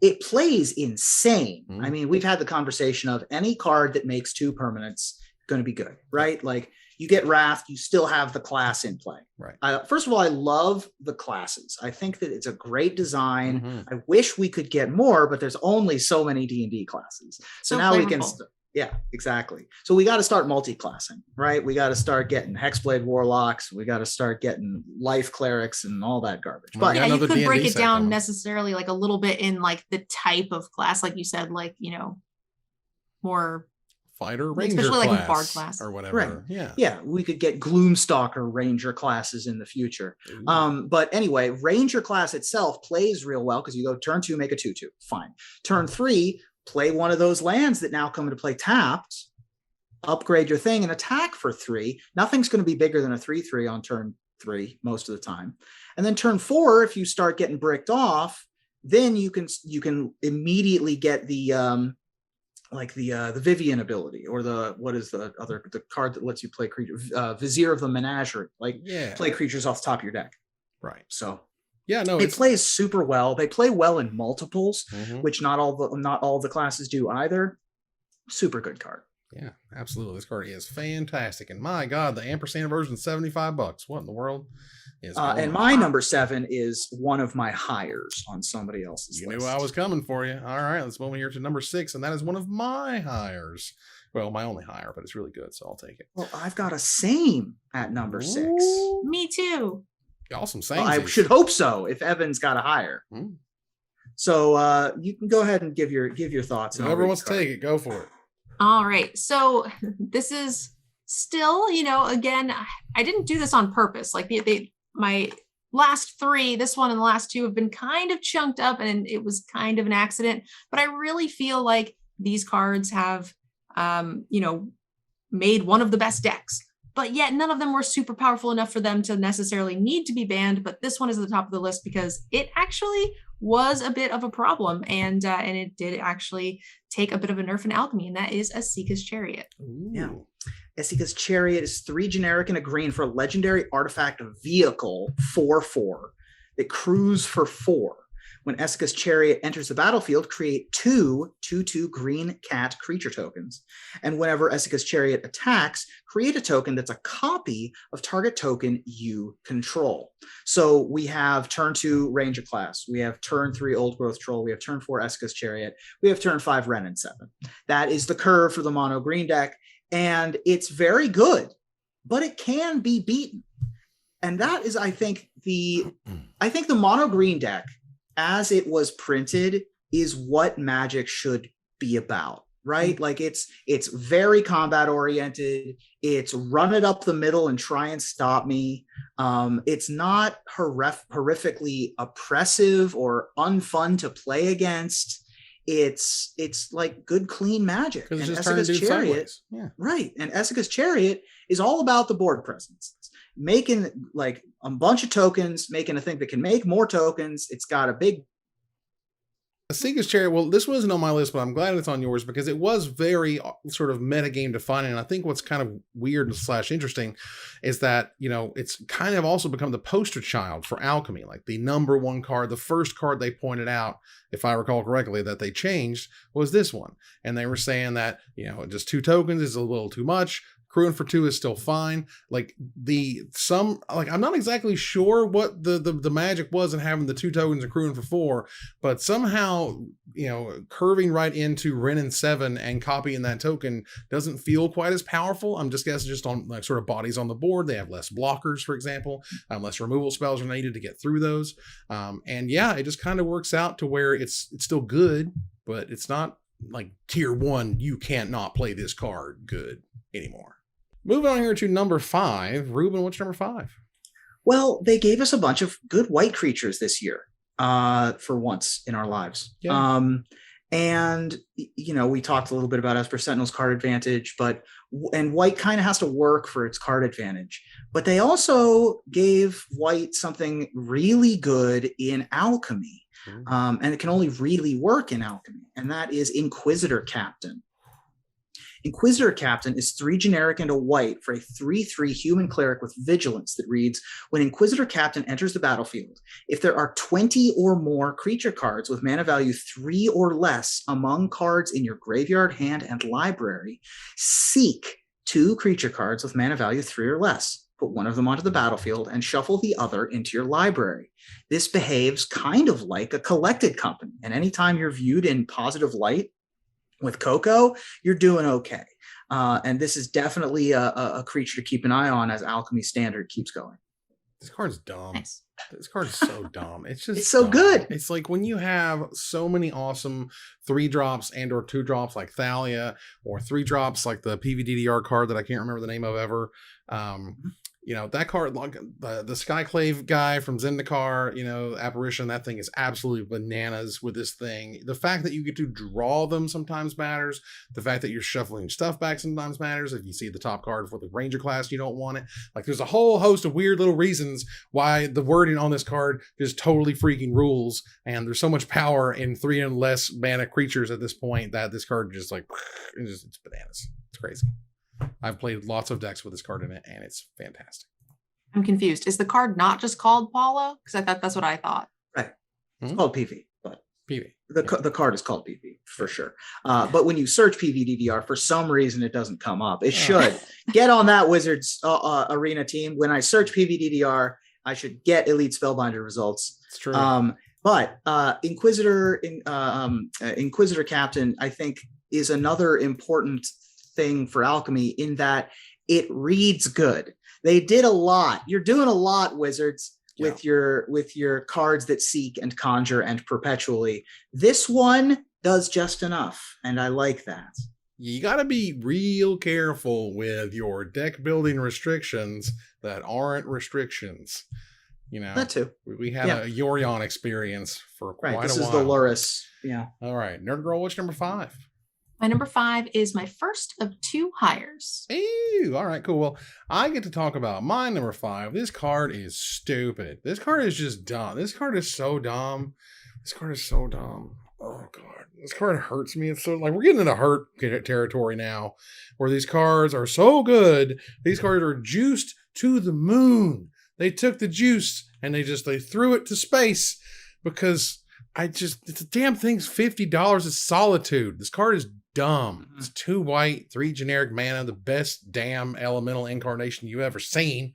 It plays insane. I mean, we've had the conversation of any card that makes 2 permanents going to be good, right? Like you get Wrath, you still have the class in play. Right. First of all, I love the classes. I think that it's a great design. Mm-hmm. I wish we could get more, but there's only so many D&D classes. So now we can... Yeah, exactly. So we got to start multi-classing, right? We got to start getting Hexblade Warlocks. We got to start getting Life Clerics and all that garbage. Well, But yeah, you could D&D break it down coming. necessarily like a little bit in like the type of class, like you said, like, you know, more fighter ranger especially class, like a bard class or whatever. Right. Yeah, we could get Gloomstalker ranger classes in the future. But anyway, ranger class itself plays real well because you go turn 2, make a 2/2. Fine. Turn 3, play one of those lands that now come into play tapped, upgrade your thing and attack for 3. Nothing's going to be bigger than a 3/3 on turn 3 most of the time. And then turn 4, if you start getting bricked off, then you can immediately get the Vivian ability, or the card that lets you play creatures, Vizier of the Menagerie, play creatures off the top of your deck. Right. So yeah, no, it plays super well. They play well in multiples, mm-hmm. which not all the classes do either. Super good card. Yeah, absolutely. This card is fantastic. And my God, the ampersand version is $75. What in the world is going and on? my number 7 is one of my hires on somebody else's You list. knew I was coming for you. All right, let's move on here to number 6, and that is one of my hires. Well, my only hire, but it's really good, so I'll take it. Well, I've got a same at number 6. Ooh. Me too. Awesome. Well, I should hope so if Evan's got a hire. So you can go ahead and give your thoughts. Whoever wants to take it, go for it. All right. So this is still, you know, again, I didn't do this on purpose. Like my last 3, this one and the last 2 have been kind of chunked up and it was kind of an accident, but I really feel like these cards have, you know, made one of the best decks, but yet none of them were super powerful enough for them to necessarily need to be banned. But this one is at the top of the list because it actually was a bit of a problem, and it did actually take a bit of a nerf in alchemy, and that is Esika's Chariot. Ooh. Yeah. Esika's Chariot is 3 generic and a green for a legendary artifact vehicle 4/4 that crews for 4. When Esika's Chariot enters the battlefield, create 2 2/2 green cat creature tokens. And whenever Esika's Chariot attacks, create a token that's a copy of target token you control. So we have turn 2 Ranger class. We have turn 3 Old Growth Troll. We have turn 4 Esika's Chariot. We have turn 5 Ren and 7. That is the curve for the mono green deck. And it's very good, but it can be beaten. And that is, I think the mono green deck, as it was printed, is what Magic should be about, right? Like it's very combat oriented. It's run it up the middle and try and stop me. It's not horrifically oppressive or unfun to play against. It's like good, clean Magic. And Esika's Chariot, right? And Esika's Chariot is all about the board presence. Making like a bunch of tokens, making a thing that can make more tokens. It's got a big Esika's Chariot. Well, this wasn't on my list, but I'm glad it's on yours because it was very sort of metagame defining. And I think what's kind of weird / interesting is that, you know, it's kind of also become the poster child for alchemy. Like the number 1 card, the first card they pointed out, if I recall correctly, that they changed was this one. And they were saying that, you know, just 2 tokens is a little too much. Crewing for 2 is still fine. Like I'm not exactly sure what the magic was in having the 2 tokens and crewing for 4, but somehow, you know, curving right into Ren and 7 and copying that token doesn't feel quite as powerful. I'm just guessing just on like sort of bodies on the board. They have less blockers, for example, less removal spells are needed to get through those. And yeah, it just kind of works out to where it's still good, but it's not like tier 1, you can't not play this card good anymore. Moving on here to number 5. Ruben, what's number 5? Well, they gave us a bunch of good white creatures this year, for once in our lives. Yeah. And, you know, we talked a little bit about Esper Sentinel's card advantage, and white kind of has to work for its card advantage. But they also gave white something really good in alchemy. And it can only really work in alchemy. And that is Inquisitor Captain. Inquisitor Captain is 3 generic and a white for a 3/3 human cleric with vigilance that reads, when Inquisitor Captain enters the battlefield, if there are 20 or more creature cards with mana value 3 or less among cards in your graveyard, hand, and library, seek 2 creature cards with mana value 3 or less. Put one of them onto the battlefield and shuffle the other into your library. This behaves kind of like a collected company, and anytime you're viewed in positive light with Coco, you're doing okay. And this is definitely a creature to keep an eye on as Alchemy Standard keeps going. This card's dumb. Nice. This card is so dumb. It's just It's so dumb. good. It's like when you have so many awesome 3-drops and or 2-drops like Thalia, or 3-drops like the PVDDR card that I can't remember the name of ever. You know, that card, like the Skyclave guy from Zendikar, you know, Apparition, that thing is absolutely bananas with this thing. The fact that you get to draw them sometimes matters. The fact that you're shuffling stuff back sometimes matters. If you see the top card for the Ranger class, you don't want it. Like, there's a whole host of weird little reasons why the wording on this card just totally freaking rules. And there's so much power in 3 and less mana creatures at this point that this card just like, it's bananas. It's crazy. I've played lots of decks with this card in it, and it's fantastic. I'm confused. Is the card not just called Paulo? Because I thought that's what I thought. Right. It's called PV, but PV. The card is called PV for sure. But when you search PVDDR, for some reason it doesn't come up. It should. Get on that Wizards arena team. When I search PVDDR, I should get Elite Spellbinder results. It's true. But Inquisitor Captain, I think, is another important thing for Alchemy in that it reads good. They did a lot. You're doing a lot, Wizards, with your cards that seek and conjure and perpetually. This one does just enough, and I like that. You got to be real careful with your deck building restrictions that aren't restrictions. You know, That too. We had a Yorion experience for quite a while. This is the Loris. Yeah. All right, Nerd Girl, what's number 5? My number 5 is my first of 2 hires. Ew, all right, cool. Well, I get to talk about my number 5. This card is stupid. This card is just dumb. This card is so dumb. This card is so dumb. Oh, God. This card hurts me. It's so, like, we're getting into hurt territory now, where these cards are so good. These cards are juiced to the moon. They took the juice and they threw it to space because it's a damn thing's $50 is Solitude. This card is dumb. It's 2 white, 3 generic mana, the best damn elemental incarnation you've ever seen.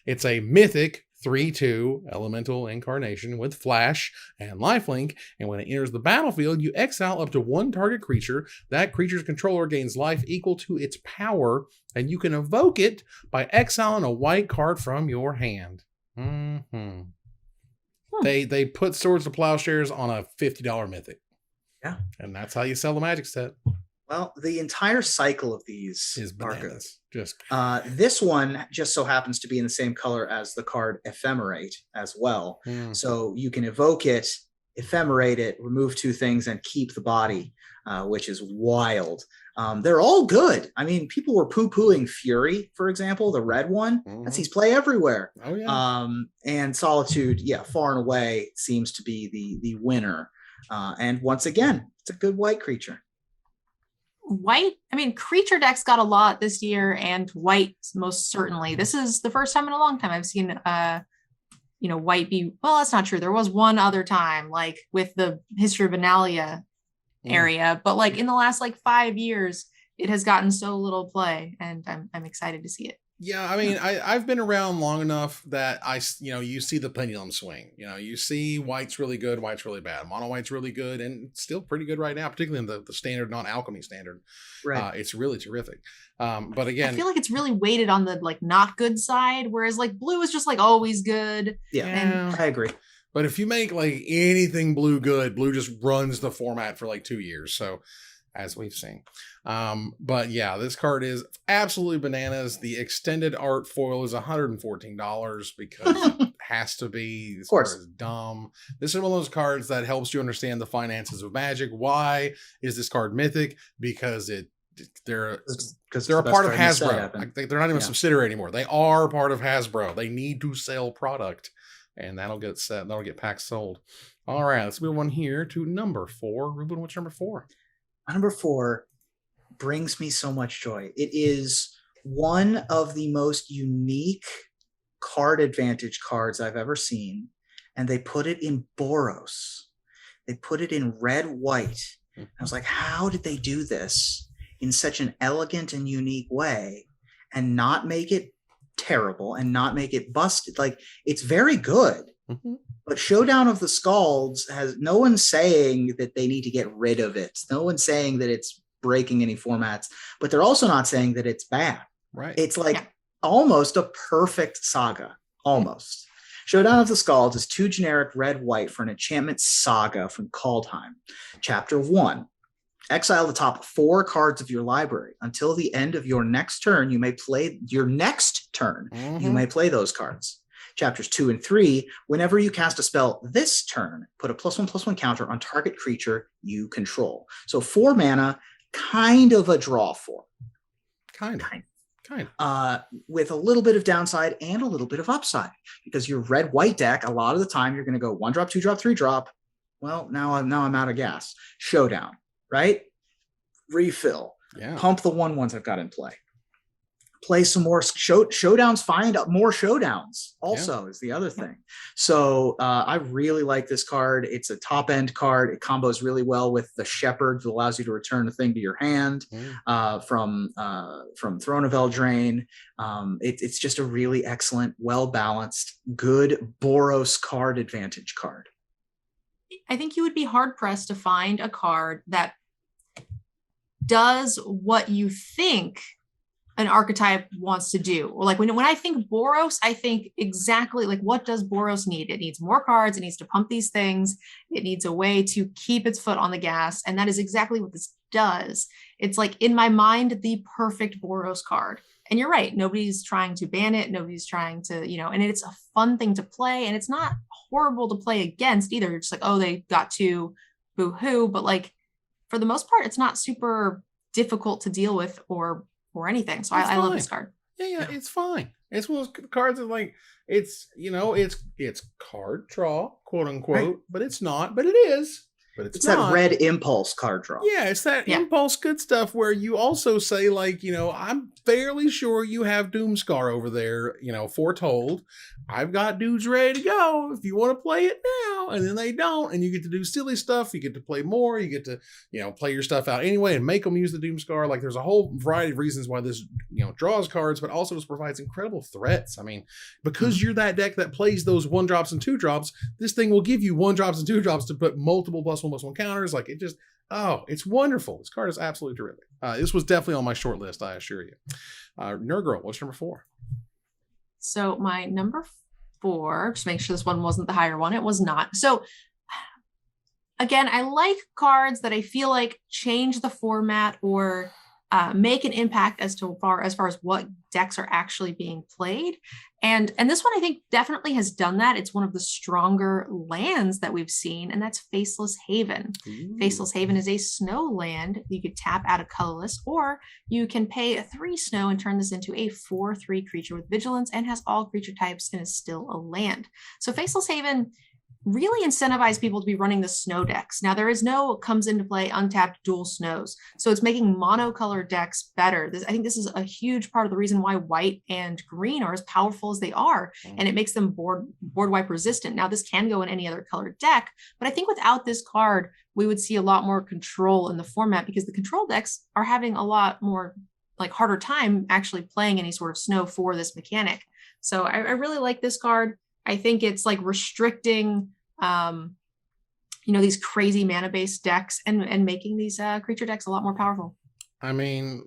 It's a mythic 3/2 elemental incarnation with flash and lifelink, and when it enters the battlefield, you exile up to 1 target creature. That creature's controller gains life equal to its power, and you can evoke it by exiling a white card from your hand. They put Swords to Plowshares on a $50 mythic. Yeah. And that's how you sell the Magic set. Well, the entire cycle of these Is bananas. Just this one just so happens to be in the same color as the card Ephemerate as well. So you can evoke it, Ephemerate it, remove 2 things, and keep the body, which is wild. They're all good. I mean, people were poo-pooing Fury, for example, the red one. That sees play everywhere. Oh, yeah. And Solitude, far and away seems to be the winner. And once again, it's a good white creature. White, I mean, creature decks got a lot this year, and white most certainly. This is the first time in a long time I've seen white be, well, that's not true. There was one other time, like with the History of Analia area, but like in the last 5 years, it has gotten so little play, and I'm excited to see it. Yeah, I mean, I've been around long enough that you see the pendulum swing. You see white's really good, white's really bad. Mono white's really good, and still pretty good right now, particularly in the standard non-alchemy standard. Right. It's really terrific. But again, I feel like it's really weighted on the not good side, whereas blue is just always good. Yeah, I agree. But if you make anything blue good, blue just runs the format for 2 years. So, as we've seen. But yeah, this card is absolutely bananas. The extended art foil is $114 because it has to be. This card is dumb. This is one of those cards that helps you understand the finances of Magic. Why is this card mythic? Because they're a part of Hasbro. They're not even a subsidiary anymore. They are part of Hasbro. They need to sell product, and that'll get set. That'll get packs sold. All right, let's move on here to number 4. Ruben, what's number 4? Number 4 brings me so much joy. It is one of the most unique card advantage cards I've ever seen, and they put it in Boros. They put it in red-white. I was like, how did they do this in such an elegant and unique way? and not make it terrible and not make it busted. Like, it's very good. Mm-hmm. But Showdown of the Scalds has no one saying that they need to get rid of it. No one's saying that it's breaking any formats, but they're also not saying that it's bad. Right. It's like almost a perfect saga. Almost. Showdown of the Scalds is 2 generic red-white for an enchantment saga from Kaldheim. Chapter 1. Exile the top 4 cards of your library. Until the end of your next turn, you may play you may play those cards. Chapters 2 and 3, whenever you cast a spell this turn, put a +1/+1 counter on target creature you control. So 4 mana, kind of a draw for. Kind of. With a little bit of downside and a little bit of upside, because your red-white deck, a lot of the time you're going to go 1-drop, 2-drop, 3-drop. Well, now I'm out of gas. Showdown, right? Refill. Yeah. Pump the 1/1s I've got in play. Play some more showdowns, find more showdowns also is the other thing. So I really like this card. It's a top end card. It combos really well with the Shepherd that allows you to return a thing to your hand from Throne of Eldraine. It's just a really excellent, well-balanced, good Boros card advantage card. I think you would be hard pressed to find a card that does what you think an archetype wants to do. Or like when I think Boros, I think exactly like, what does Boros need? It needs more cards. It needs to pump these things. It needs a way to keep its foot on the gas. And that is exactly what this does. It's like, in my mind, the perfect Boros card. And you're right. Nobody's trying to ban it. Nobody's trying to, and it's a fun thing to play. And it's not horrible to play against either. You're just like, oh, they got 2, boo-hoo. But like, for the most part, it's not super difficult to deal with or anything. So I love this card. Yeah, it's fine. It's one of those cards that like, it's card draw, quote unquote, right. But it's not, but it is. But it's not. That red impulse card draw. Yeah, it's that impulse good stuff where you also say like, I'm fairly sure you have Doomscar over there, foretold. I've got dudes ready to go if you want to play it now. And then they don't. And you get to do silly stuff. You get to play more. You get to, play your stuff out anyway and make them use the Doomscar. Like there's a whole variety of reasons why this, draws cards, but also just provides incredible threats. I mean, because you're that deck that plays those 1-drops and 2-drops, this thing will give you 1-drops and 2-drops to put multiple +1/+1 counters. Like it just, it's wonderful. This card is absolutely terrific. This was definitely on my short list, I assure you. Nerd what's number 4? So my number 4, just make sure this one wasn't the higher one. It was not. So again, I like cards that I feel like change the format or make an impact as far as what decks are actually being played. And this one I think definitely has done that. It's one of the stronger lands that we've seen, and that's Faceless Haven. Ooh. Faceless Haven is a snow land. You could tap out a colorless, or you can pay a 3 snow and turn this into a 4/3 creature with vigilance and has all creature types and is still a land. So Faceless Haven really incentivize people to be running the snow decks. Now there is no comes into play untapped dual snows. So it's making monocolored decks better. I think this is a huge part of the reason why white and green are as powerful as they are. And it makes them board wipe resistant. Now this can go in any other colored deck, but I think without this card, we would see a lot more control in the format because the control decks are having a lot more like harder time actually playing any sort of snow for this mechanic. So I really like this card. I think it's like restricting, these crazy mana-based decks and making these creature decks a lot more powerful. I mean,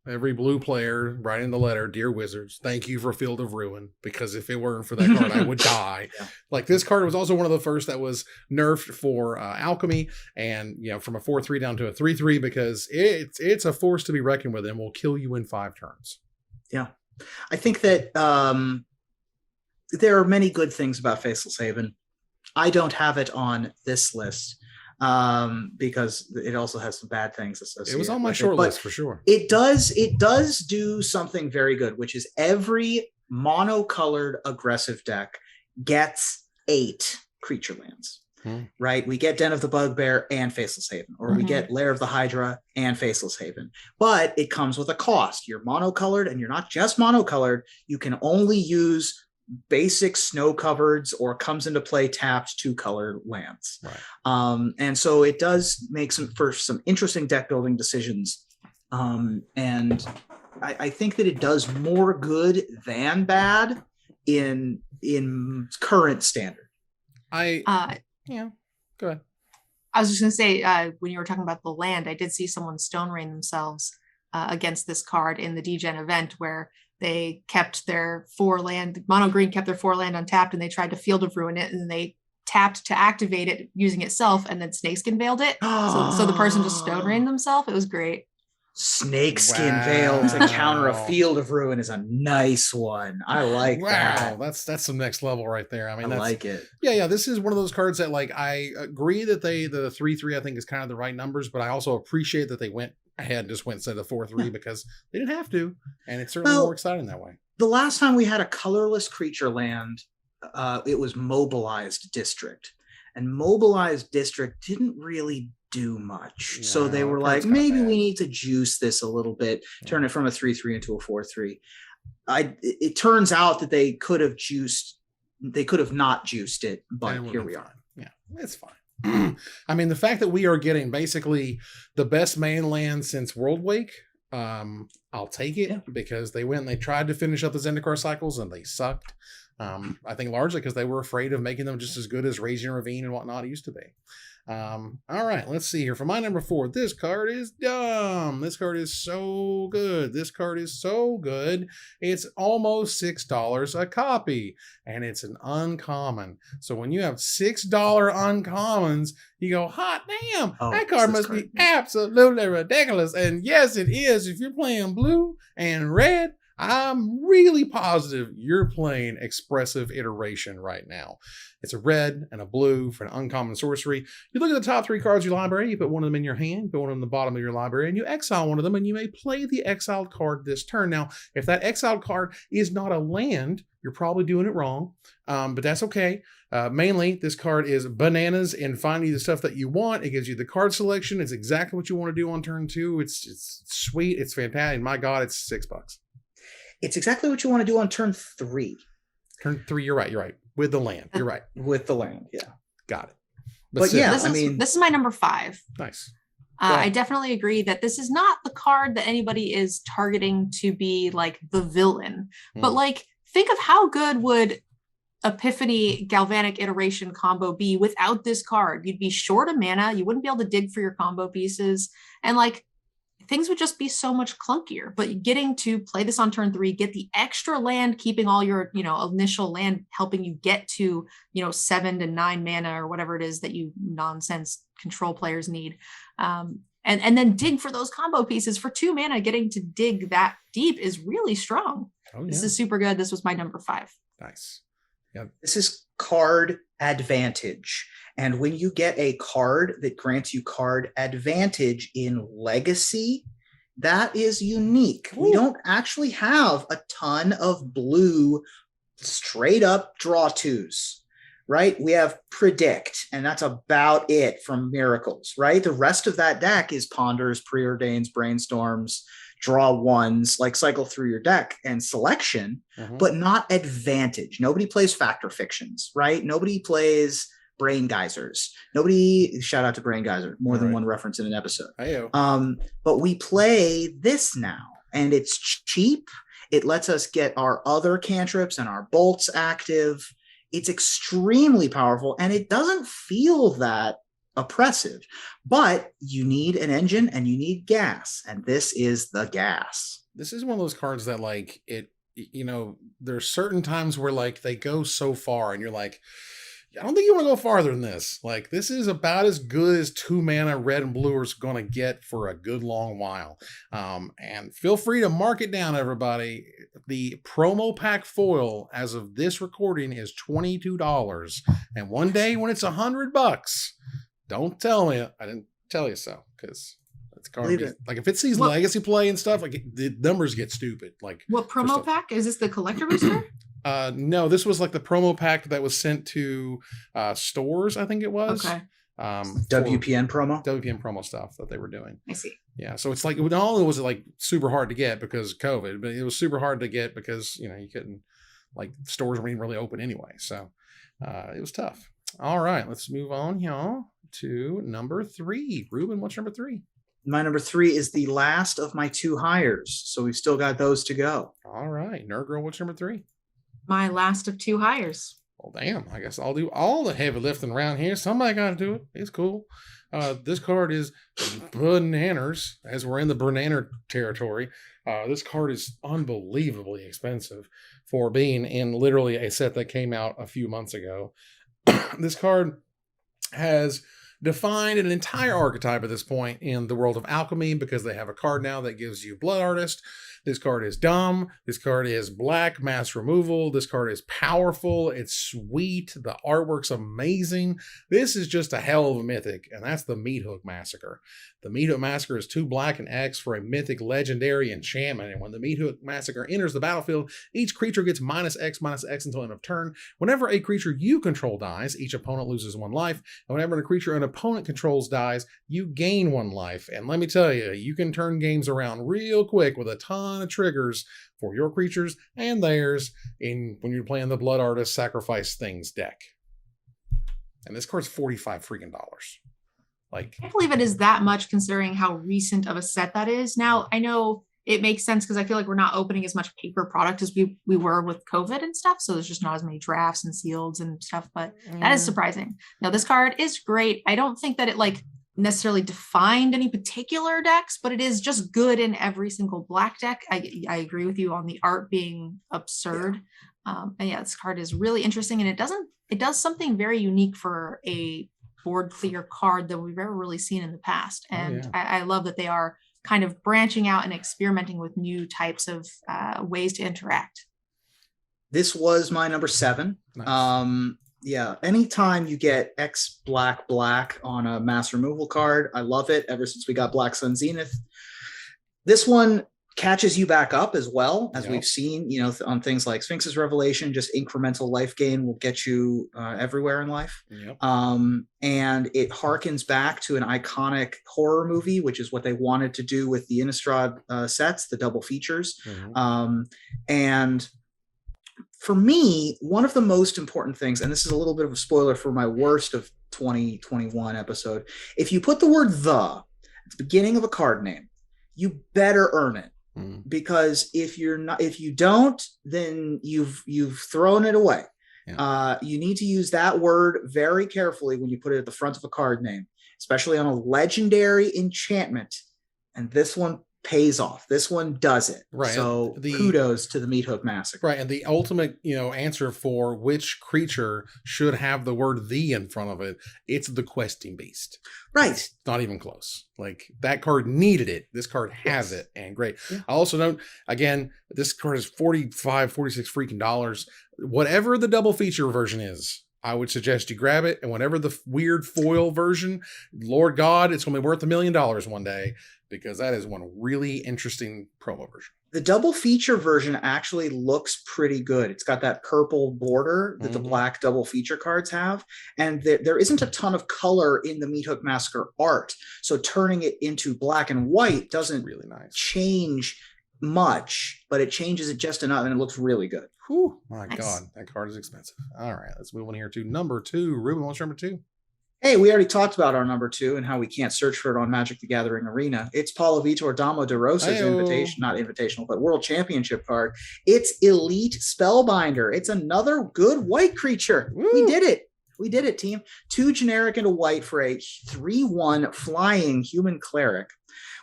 every blue player writing the letter, "Dear Wizards, thank you for Field of Ruin," because if it weren't for that card, I would die. Yeah. Like this card was also one of the first that was nerfed for alchemy, and from a 4/3 down to a 3/3 because it's a force to be reckoned with and will kill you in 5 turns. Yeah, I think that there are many good things about Faceless Haven. I don't have it on this list because it also has some bad things associated. It was on my short list for sure. It does do something very good, which is every monocolored aggressive deck gets 8 creature lands. Right? We get Den of the Bugbear and Faceless Haven, or we get Lair of the Hydra and Faceless Haven. But it comes with a cost. You're monocolored, and you're not just monocolored. You can only use basic snow covereds or comes into play tapped 2-color lands. Right. And so it does make some interesting deck building decisions. And I think that it does more good than bad in current standard. Yeah, go ahead. I was just going to say, when you were talking about the land, I did see someone stone rain themselves against this card in the Degen event, where they kept their 4 land, mono green kept their 4 land untapped, and they tried to Field of Ruin it, and they tapped to activate it using itself, and then Snakeskin veiled it. So the person just stone rained themselves. It was great. Snakeskin veil to counter a Field of Ruin is a nice one. I like that. Wow, that's some next level right there. I mean, I like it. Yeah. This is one of those cards that, like, I agree that the 3/3 I think is kind of the right numbers, but I also appreciate that they went ahead and just went instead of 4/3 because they didn't have to, and it's certainly more exciting that way. The last time we had a colorless creature land, it was Mobilized District, and Mobilized District didn't really do much. So they were like, maybe we need to juice this a little bit, turn it from a 3/3 into a 4/3. It turns out that they could have not juiced it, but here we are. Yeah, it's fine. I mean, the fact that we are getting basically the best main land since Worldwake, I'll take it because they went and they tried to finish up the Zendikar cycles and they sucked. I think largely because they were afraid of making them just as good as Raging Ravine and whatnot it used to be. All right, let's see here. For my number 4, this card is dumb. This card is so good. This card is so good. It's almost $6 a copy, and it's an uncommon. So when you have $6 uncommons, you go, hot damn, that card must be absolutely ridiculous. And yes, it is. If you're playing blue and red, I'm really positive you're playing Expressive Iteration right now. It's a red and a blue for an uncommon sorcery. You look at the top 3 cards of your library, you put one of them in your hand, you put one on the bottom of your library, and you exile one of them, and you may play the exiled card this turn. Now, if that exiled card is not a land, you're probably doing it wrong, but that's okay. Mainly, this card is bananas in finding the stuff that you want. It gives you the card selection. It's exactly what you want to do on turn 2. It's sweet. It's fantastic. My God, it's $6. It's exactly what you want to do on turn 3. Turn 3, you're right. With the land, you're right. With the land, yeah. Got it. But yeah, this is my number 5. Nice. I definitely agree that this is not the card that anybody is targeting to be like the villain. But like, think of how good would Epiphany Galvanic Iteration combo be without this card. You'd be short of mana. You wouldn't be able to dig for your combo pieces. And like, things would just be so much clunkier. But getting to play this on turn 3, get the extra land, keeping all your, initial land, helping you get to, 7 to 9 mana or whatever it is that you nonsense control players need. And then dig for those combo pieces for 2 mana. Getting to dig that deep is really strong. Oh, yeah. This is super good. This was my number 5. Nice. Yep. This is card advantage. And when you get a card that grants you card advantage in Legacy, that is unique. Ooh. We don't actually have a ton of blue straight up draw 2s, right? We have Predict, and that's about it from Miracles, right? The rest of that deck is Ponders, Preordains, Brainstorms, draw 1s, like cycle through your deck and selection, but not advantage. Nobody plays Factor Fictions, right? Nobody plays Brain Geysers. Nobody, shout out to Brain Geyser, more than one reference in an episode. But we play this now, and it's cheap. It lets us get our other cantrips and our bolts active. It's extremely powerful, and it doesn't feel that oppressive, but you need an engine and you need gas, and this is the gas. This is one of those cards that, like, there's certain times where, like, they go so far and you're like, I don't think you want to go farther than this. Like, this is about as good as 2 mana red and blue is going to get for a good long while. And feel free to mark it down, everybody. The promo pack foil, as of this recording, is $22. And one day when it's $100, don't tell me I didn't tell you so, because it's going to be like, if it sees legacy play and stuff, like, the numbers get stupid. Like, what promo pack is this? The collector booster? No, this was like the promo pack that was sent to stores, I think it was. Okay. WPN promo stuff that they were doing. I see. Yeah, so it's like, not only was it like super hard to get because of COVID, but it was super hard to get because, you couldn't, like, stores weren't really open anyway. So it was tough. All right, let's move on, y'all, to number 3. Ruben, what's number 3? My number 3 is the last of my 2 hires. So we've still got those to go. All right. Nerd Girl, what's number 3? My last of 2 hires. Well, damn. I guess I'll do all the heavy lifting around here. Somebody got to do it. It's cool. This card is bananas, as we're in the banana territory. This card is unbelievably expensive for being in literally a set that came out a few months ago. This card has defined an entire archetype at this point in the world of alchemy, because they have a card now that gives you Blood Artist. This card is dumb. This card is black mass removal. This card is powerful. It's sweet. The artwork's amazing. This is just a hell of a mythic, and that's the Meathook Massacre. The Meathook Massacre is 2 black and X for a mythic legendary enchantment, and when the Meathook Massacre enters the battlefield, each creature gets -X until end of turn. Whenever a creature you control dies, each opponent loses 1 life, and whenever a creature an opponent controls dies, you gain 1 life. And let me tell you, you can turn games around real quick with a ton of triggers for your creatures and theirs when you're playing the Blood Artist Sacrifice Things deck. And this card's $45 freaking dollars. Like, I can't believe it is that much considering how recent of a set that is. Now, I know it makes sense because I feel like we're not opening as much paper product as we were with COVID and stuff. So there's just not as many drafts and sealeds and stuff, but that is surprising. Now, this card is great. I don't think that it like necessarily defined any particular decks, but it is just good in every single black deck. I agree with you on the art being absurd. And yeah, this card is really interesting, and it does something very unique for a board clear card that we've ever really seen in the past. And I love that they are kind of branching out and experimenting with new types of ways to interact. This was my number 7. Nice. Anytime you get X black on a mass removal card, I love it. Ever since we got Black Sun Zenith, this one catches you back up as well, as we've seen, on things like Sphinx's Revelation. Just incremental life gain will get you everywhere in life. And it harkens back to an iconic horror movie, which is what they wanted to do with the Innistrad sets, the double features. And for me, one of the most important things, and this is a little bit of a spoiler for my worst of 2021 episode, if you put the word "the" at the beginning of a card name, you better earn it. Because if you don't, then you've thrown it away. You need to use that word very carefully when you put it at the front of a card name, especially on a legendary enchantment. And this one pays off. This one does it. Right. So kudos to the Meathook Massacre. Right. And the ultimate, answer for which creature should have the word "the" in front of it, it's the Questing Beast. Right. It's not even close. Like, that card needed it. This card has it. And great. Yeah. I also note, again, this card is $45, $46 freaking dollars. Whatever the double feature version is, I would suggest you grab it. And whenever the weird foil version, Lord God, it's going to be worth $1 million one day, because that is one really interesting promo version. The double feature version actually looks pretty good. It's got that purple border that the black double feature cards have. And there isn't a ton of color in the Meathook Massacre art. So turning it into black and white doesn't really change much, but it changes it just enough, and it looks really good. Whew, my God, that card is expensive. All right, let's move on here to number 2. Ruben, what's number 2? Hey, we already talked about our number 2 and how we can't search for it on Magic the Gathering Arena. It's Paulo Vitor Damo de Rosa's not invitational, but World Championship card. It's Elite Spellbinder. It's another good white creature. Woo. We did it. We did it, team. 2 generic and a white for a 3/1 flying human cleric.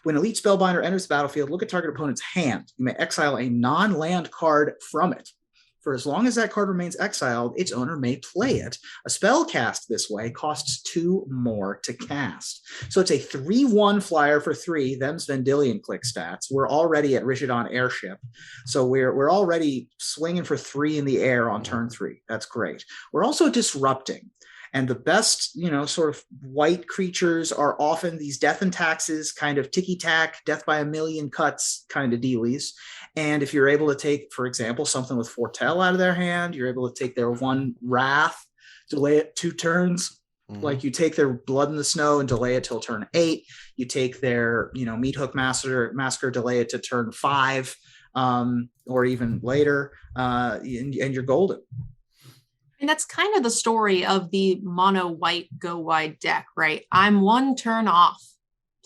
When Elite Spellbinder enters the battlefield, look at target opponent's hand. You may exile a non-land card from it. For as long as that card remains exiled, its owner may play it. A spell cast this way costs 2 more to cast. So it's a 3/1 flyer for 3. Them's Vendilion click stats. We're already at Richardon Airship. So we're already swinging for 3 in the air on turn 3. That's great. We're also disrupting. And the best, sort of white creatures are often these death and taxes, kind of ticky-tack, death by a million cuts kind of dealies. And if you're able to take, for example, something with Foretell out of their hand, you're able to take their 1 Wrath, delay it 2 turns. Like you take their Blood in the Snow and delay it till turn 8. You take their, Meathook Massacre, delay it to turn 5, or even later, and you're golden. And that's kind of the story of the mono white go wide deck, right? I'm 1 turn off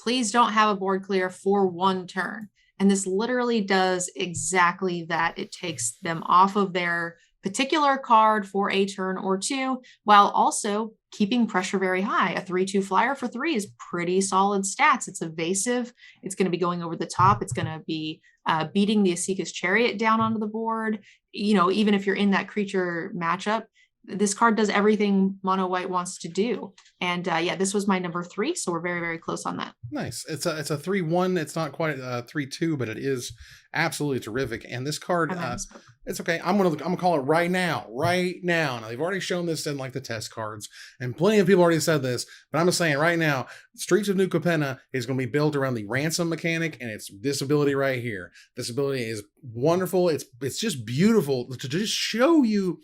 please don't have a board clear for 1 turn. And this literally does exactly that. It takes them off of their particular card for a turn or 2, while also keeping pressure very high. A 3/2 flyer for 3 is pretty solid stats. It's evasive. It's going to be going over the top. It's going to be beating the Asika's Chariot down onto the board. You know, even if you're in that creature matchup, this card does everything mono white wants to do. And yeah, this was my number 3, so we're very, very close on that. Nice. It's a 3/1. It's not quite a 3/2, but it is absolutely terrific. And this card, it's okay. I'm gonna call it right now. Now they've already shown this in like the test cards, and plenty of people already said this, but I'm just saying right now, Streets of New Capenna is going to be built around the ransom mechanic, and it's this ability right here. This ability is wonderful. It's just beautiful to just show you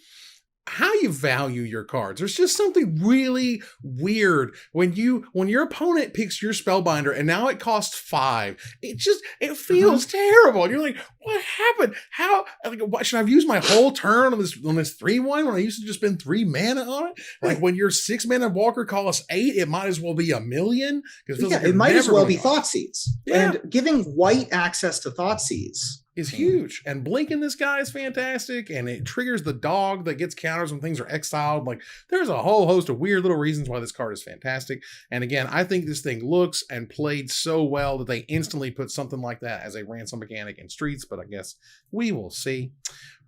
how you value your cards. There's just something really weird when your opponent picks your Spellbinder and now it costs 5. It feels terrible. And you're like, what happened? How, like, what, should I have used my whole turn on this 3/1 when I used to just spend 3 mana on it? Like when your 6 mana Walker costs 8, it might as well be 1,000,000. It might as well be Thoughtseize. Yeah. And giving white access to Thoughtseize is huge. And blinking this guy is fantastic, and it triggers the dog that gets counters when things are exiled. Like, there's a whole host of weird little reasons why this card is fantastic. And again, I think this thing looks and played so well that they instantly put something like that as a ransom mechanic in Streets, but I guess we will see.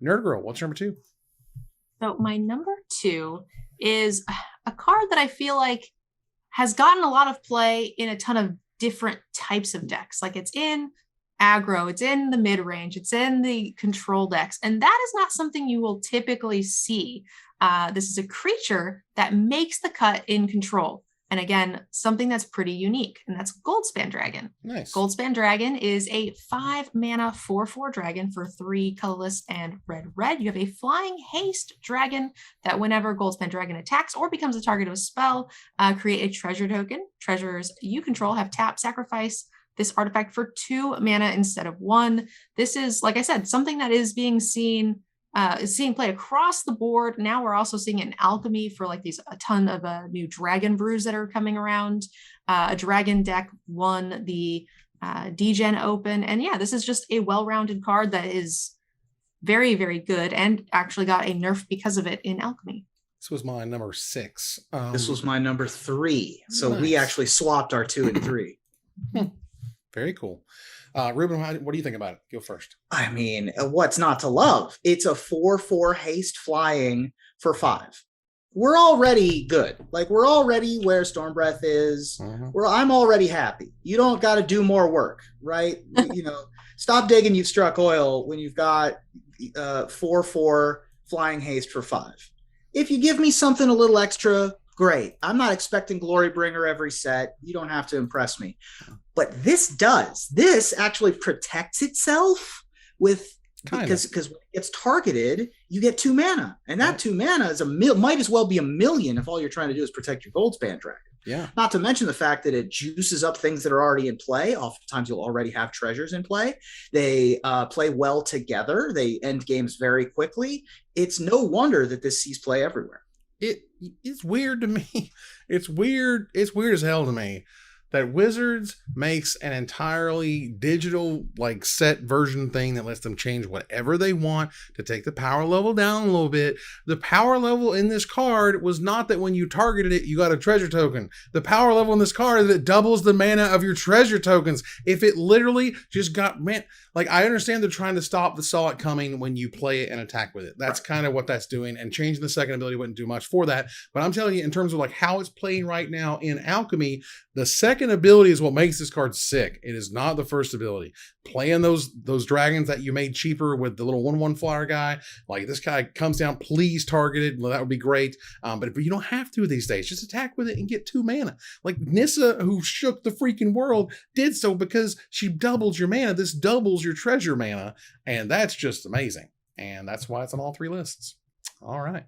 Nerd Girl, what's your number 2? So my number 2 is a card that I feel like has gotten a lot of play in a ton of different types of decks. Like, it's in aggro, it's in the mid-range, it's in the control decks, and that is not something you will typically see. This is a creature that makes the cut in control, and again, something that's pretty unique, and that's Goldspan Dragon. Nice. Goldspan Dragon is a 5 mana 4/4 dragon for 3 colorless and red. You have a flying haste dragon that whenever Goldspan Dragon attacks or becomes the target of a spell, create a treasure token. Treasures you control have tap, sacrifice this artifact for 2 mana instead of 1. This is, like I said, something that is being seen, is seeing play across the board. Now we're also seeing it in Alchemy for like a ton of new dragon brews that are coming around. A dragon deck won the D-Gen Open. And yeah, this is just a well-rounded card that is very, very good and actually got a nerf because of it in Alchemy. This was my number 6. This was my number 3. So Nice. we actually swapped our 2 and 3. Very cool. Ruben, what do you think about it? Go first. I mean, what's not to love? It's a 4/4 haste flying for 5. We're already good. Like, we're already where Stormbreath is. I'm already happy. You don't got to do more work, right? Stop digging. You've struck oil when you've got 4/4 flying haste for 5. If you give me something a little extra, great. I'm not expecting Glorybringer every set. You don't have to impress me. But this actually protects itself with, because when it gets targeted, you get 2 mana. And that 2 mana is might as well be 1,000,000 if all you're trying to do is protect your Goldspan Dragon. Yeah. Not to mention the fact that it juices up things that are already in play. Oftentimes you'll already have treasures in play. They play well together. They end games very quickly. It's no wonder that this sees play everywhere. It's weird to me. It's weird as hell to me that Wizards makes an entirely digital, like, set version thing that lets them change whatever they want to take the power level down a little bit. The power level in this card was not that when you targeted it, you got a treasure token. The power level in this card is that it doubles the mana of your treasure tokens. If it literally just got, man, like, I understand they're trying to stop the Saw It Coming when you play it and attack with it. That's kind of what that's doing, and changing the second ability wouldn't do much for that. But I'm telling you, in terms of like how it's playing right now in Alchemy, the second ability is what makes this card sick. It is not the first ability. Playing those dragons that you made cheaper with the little 1/1 flyer guy, like, this guy comes down, please target it. Well, that would be great. But you don't have to these days. Just attack with it and get 2 mana. Like Nissa, who shook the freaking world, did so because she doubles your mana. This doubles your treasure mana, and that's just amazing. And that's why it's on all 3 lists. All right.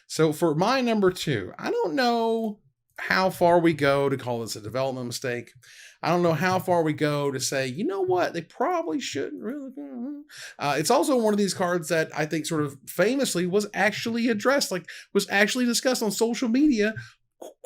So for my number 2, I don't know how far we go to call this a development mistake. I don't know how far we go to say, you know what, they probably shouldn't really. It's also one of these cards that I think sort of famously was actually addressed, like was actually discussed on social media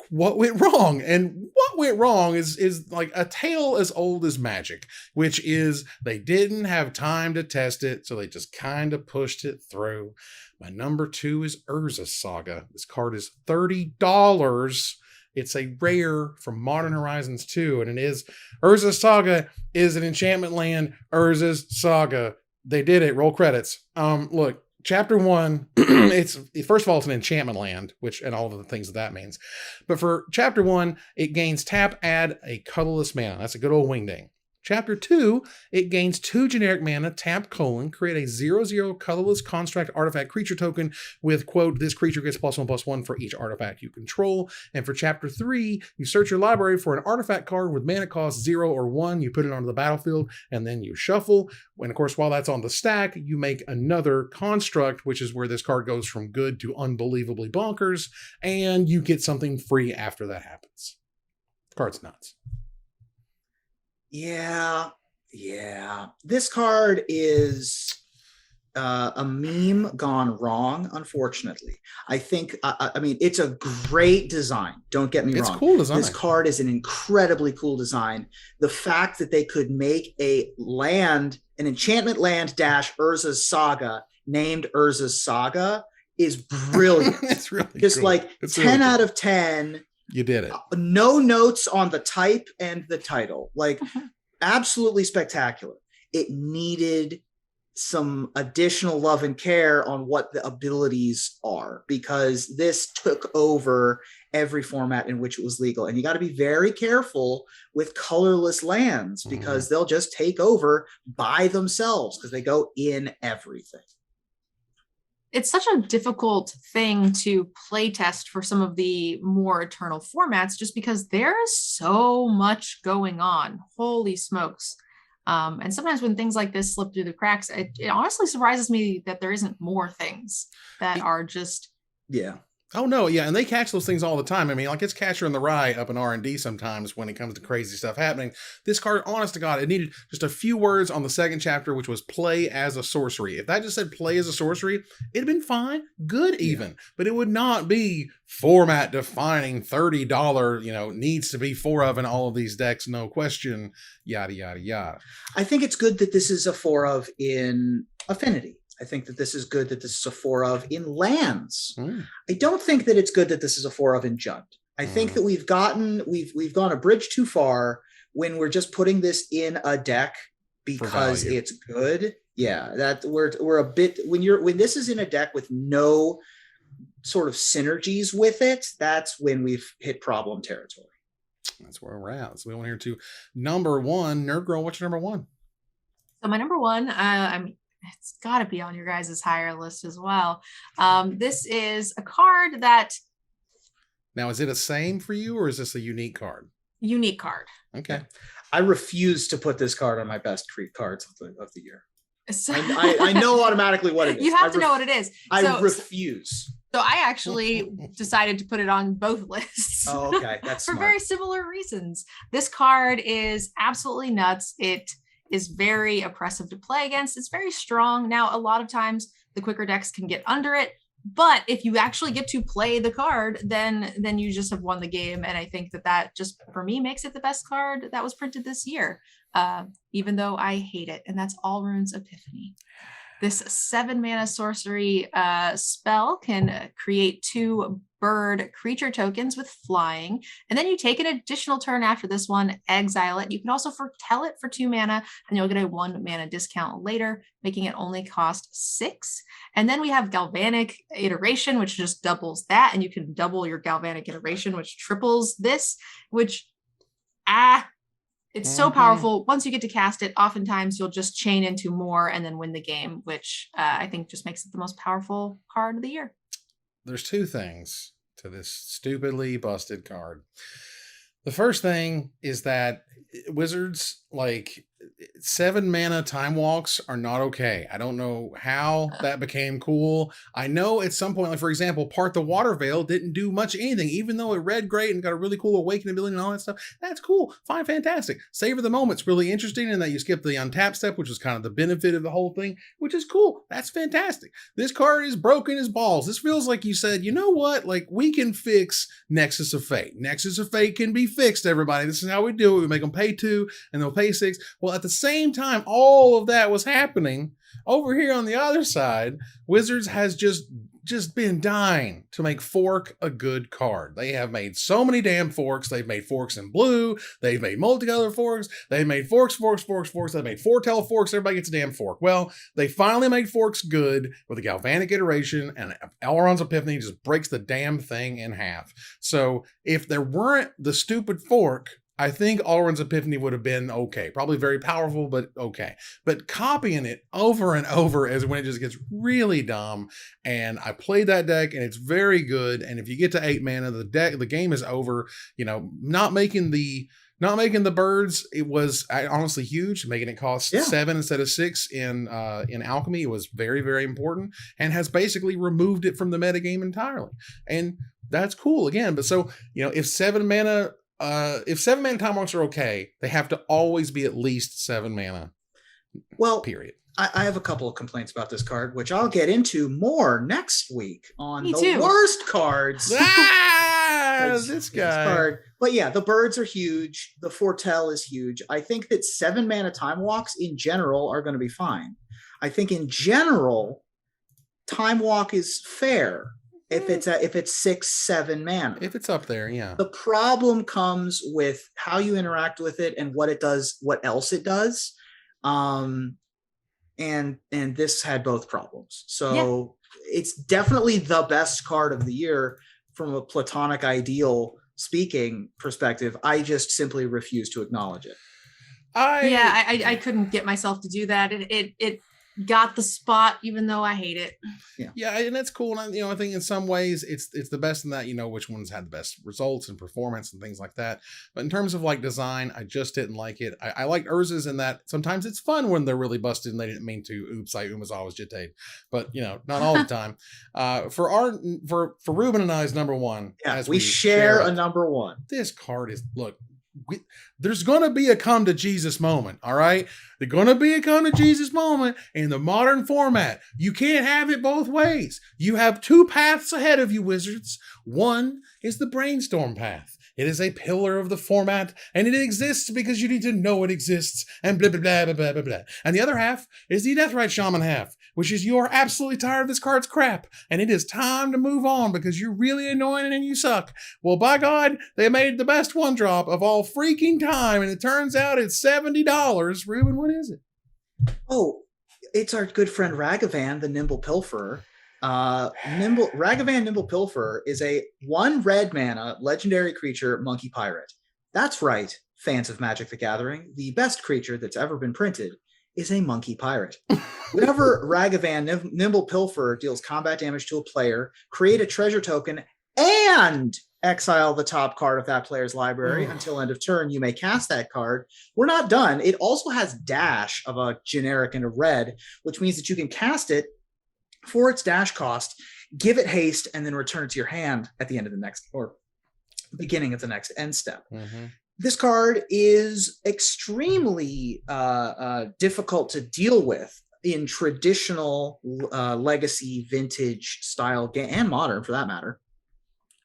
what went wrong? And what went wrong is like a tale as old as magic, which is they didn't have time to test it, so they just kind of pushed it through. My number 2 is Urza's Saga. This card is $30. It's a rare from Modern Horizons 2, and it is Urza's Saga is an enchantment land. Urza's Saga. They did it. Roll credits. Look, Chapter 1, it's first of all, it's an enchantment land, which and all of the things that means. But for Chapter 1, it gains tap, add a colorless mana. That's a good old wingding. Chapter 2, it gains 2 generic mana, tap, create a 0/0 colorless construct artifact creature token with, quote, this creature gets +1/+1 for each artifact you control. And for Chapter 3, you search your library for an artifact card with mana cost 0 or 1. You put it onto the battlefield, and then you shuffle. And of course, while that's on the stack, you make another construct, which is where this card goes from good to unbelievably bonkers, and you get something free after that happens. Card's nuts. Yeah. This card is a meme gone wrong, unfortunately. I think, I mean, it's a great design. Don't get me wrong. It's cool design. This card is an incredibly cool design. The fact that they could make a land, an enchantment land dash Urza's Saga named Urza's Saga is brilliant. It's really just cool. like It's 10 really out cool. of 10. You did it. No notes on the type and the title. Like, absolutely spectacular. It needed some additional love and care on what the abilities are, because this took over every format in which it was legal. And you got to be very careful with colorless lands, because they'll just take over by themselves because they go in everything. It's such a difficult thing to play test for some of the more eternal formats, just because there is so much going on. Holy smokes. And sometimes when things like this slip through the cracks, it honestly surprises me that there isn't more things that are just. Yeah. Oh, no. Yeah. And they catch those things all the time. I mean, like, it's Catcher in the Rye up in R&D sometimes when it comes to crazy stuff happening. This card, honest to God, it needed just a few words on the second chapter, which was play as a sorcery. If that just said play as a sorcery, it'd been fine. Good even. But it would not be format defining $30, needs to be 4 of in all of these decks, no question, yada, yada, yada. I think it's good that this is a 4 of in Affinity. I think that this is good that this is a 4 of in lands. I don't think that it's good that this is a 4 of in Jund. I think that we've gone a bridge too far when we're just putting this in a deck because it's good. Yeah, that we're a bit when this is in a deck with no sort of synergies with it, that's when we've hit problem territory. That's where we're at. So we want to hear to number 1. Nerd Girl, what's your number 1? So my number 1, it's got to be on your guys' higher list as well. This is a card that. Now, is it a same for you, or is this a unique card? Unique card. Okay. I refuse to put this card on my best cards of the year. So, I know automatically what it is. You have to know what it is. I refuse. So I actually decided to put it on both lists. Oh, okay. That's for smart. very similar reasons. This card is absolutely nuts. It is very oppressive to play against. It's very strong. Now, a lot of times the quicker decks can get under it, but if you actually get to play the card, then you just have won the game. And I think that just, for me, makes it the best card that was printed this year, even though I hate it. And that's Alrune's Epiphany. This 7-mana sorcery spell can create 2 bird creature tokens with flying, and then you take an additional turn after this one, exile it. You can also foretell it for 2 mana, and you'll get a 1 mana discount later, making it only cost 6. And then we have Galvanic Iteration, which just doubles that, and you can double your Galvanic Iteration, which triples this, which it's so powerful. Once you get to cast it, oftentimes you'll just chain into more and then win the game, which I think just makes it the most powerful card of the year. There's 2 things to this stupidly busted card. The first thing is that Wizards, 7 mana time walks are not okay. I don't know how that became cool. I know at some point, like for example, Part the Water Veil didn't do much anything, even though it read great and got a really cool awakening ability and all that stuff. That's cool. Fine, fantastic. Savor the Moment's really interesting in that you skip the untap step, which is kind of the benefit of the whole thing, which is cool. That's fantastic. This card is broken as balls. This feels like you said, you know what? Like, we can fix Nexus of Fate. Nexus of Fate can be fixed, everybody. This is how we do it. We make them pay 2 and they'll pay 6. Well, at the same time all of that was happening, over here on the other side, Wizards has just been dying to make Fork a good card. They have made so many damn forks. They've made forks in blue. They've made multicolor forks. They've made forks. They've made foretell forks. Everybody gets a damn fork. Well, they finally made forks good with a Galvanic Iteration, and Elrond's Epiphany just breaks the damn thing in half. So if there weren't the stupid fork, I think Elrond's Epiphany would have been okay. Probably very powerful, but okay. But copying it over and over is when it just gets really dumb. And I played that deck and it's very good. And if you get to 8 mana, the game is over. You know, not making the birds, it was honestly huge. Making it cost 7 instead of 6 in Alchemy, it was very, very important, and has basically removed it from the metagame entirely. And that's cool again. But so, you know, if 7 mana time walks are okay, they have to always be at least 7 mana. Well, period. I have a couple of complaints about this card, which I'll get into more next week on Me the too. worst cards. This guy. Card. But yeah, the birds are huge. The Foretell is huge. I think that 7 mana time walks in general are going to be fine. I think in general, time walk is fair. If it's 6, 7 mana. If it's up there, yeah. The problem comes with how you interact with it and what it does, what else it does. And this had both problems. So it's definitely the best card of the year from a platonic ideal speaking perspective. I just simply refuse to acknowledge it. I couldn't get myself to do that. It got the spot, even though I hate it. Yeah, and that's cool. And I think in some ways it's the best in that you know which ones had the best results and performance and things like that. But in terms of like design, I just didn't like it. I like Urza's in that sometimes it's fun when they're really busted and they didn't mean to. Oops, I always jittered. But you know, not all the time. For Ruben and I's number one, as we share a number one. This card is there's going to be a come to Jesus moment, all right? There's going to be a come to Jesus moment in the modern format. You can't have it both ways. You have 2 paths ahead of you, Wizards. One is the brainstorm path. It is a pillar of the format, and it exists because you need to know it exists, and blah, blah, blah, blah, blah, blah, blah. And the other half is the Deathrite Shaman half, which is you're absolutely tired of this card's crap, and it is time to move on because you're really annoying and you suck. Well, by God, they made the best one drop of all freaking time, and it turns out it's $70. Ruben, what is it? Oh, it's our good friend Ragavan, the Nimble Pilferer. Ragavan Nimble Pilferer is a 1 red mana legendary creature monkey pirate. That's right, fans of Magic the Gathering. The best creature that's ever been printed is a monkey pirate. Whenever Ragavan Nimble Pilferer deals combat damage to a player, create a treasure token and exile the top card of that player's library until end of turn. You may cast that card. We're not done. It also has dash of a generic and a red, which means that you can cast it for its dash cost, give it haste, and then return it to your hand at the end of the next or beginning of the next end step. This card is extremely difficult to deal with in traditional legacy vintage style game, and modern for that matter.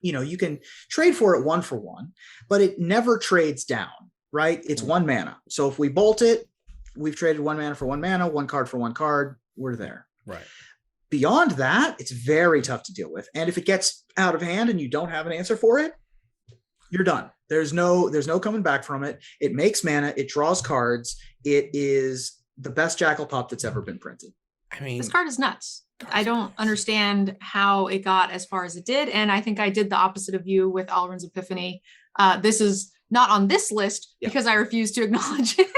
You know, you can trade for it 1 for 1, but it never trades down, right? It's 1 mana. So if we bolt it, we've traded 1 mana for 1 mana, 1 card for 1 card, we're there. Right. Beyond that, it's very tough to deal with. And if it gets out of hand and you don't have an answer for it, you're done. There's no coming back from it. It makes mana, it draws cards. It is the best Jackal Pup that's ever been printed. I mean, this card is nuts. I don't understand how it got as far as it did. And I think I did the opposite of you with Elrond's Epiphany. This is not on this list because I refuse to acknowledge it.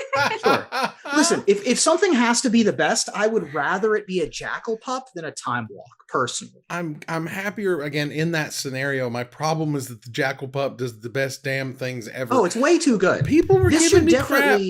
Sure. Listen, if something has to be the best, I would rather it be a Jackal Pup than a Time Walk, personally. I'm happier again in that scenario. My problem is that the Jackal Pup does the best damn things ever. Oh, it's way too good. People were giving me crap.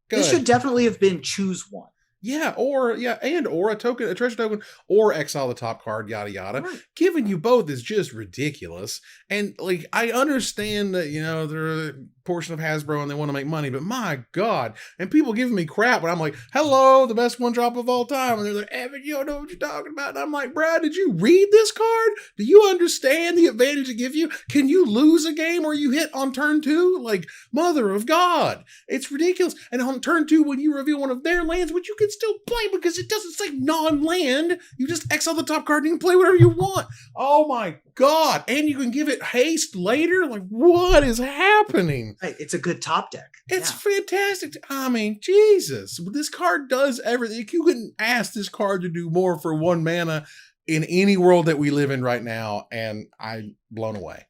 This should definitely have been choose one. Yeah, or a token, a treasure token, or exile the top card, yada yada. Right. Giving you both is just ridiculous. And like, I understand that, you know, they're a portion of Hasbro and they want to make money, but my God, and people giving me crap when I'm like, hello, the best one drop of all time. And they're like, Evan, you don't know what you're talking about. And I'm like, Brad, did you read this card? Do you understand the advantage it gives you? Can you lose a game where you hit on turn 2? Like, mother of God, it's ridiculous. And on turn 2, when you reveal one of their lands, which you can still play because it doesn't say non-land, you just exile the top card and you can play whatever you want. Oh my God. And you can give it haste later. Like, what is happening? Hey, it's a good top deck. It's fantastic. I mean, Jesus, this card does everything. You couldn't ask this card to do more for 1 mana in any world that we live in right now. And I'm blown away.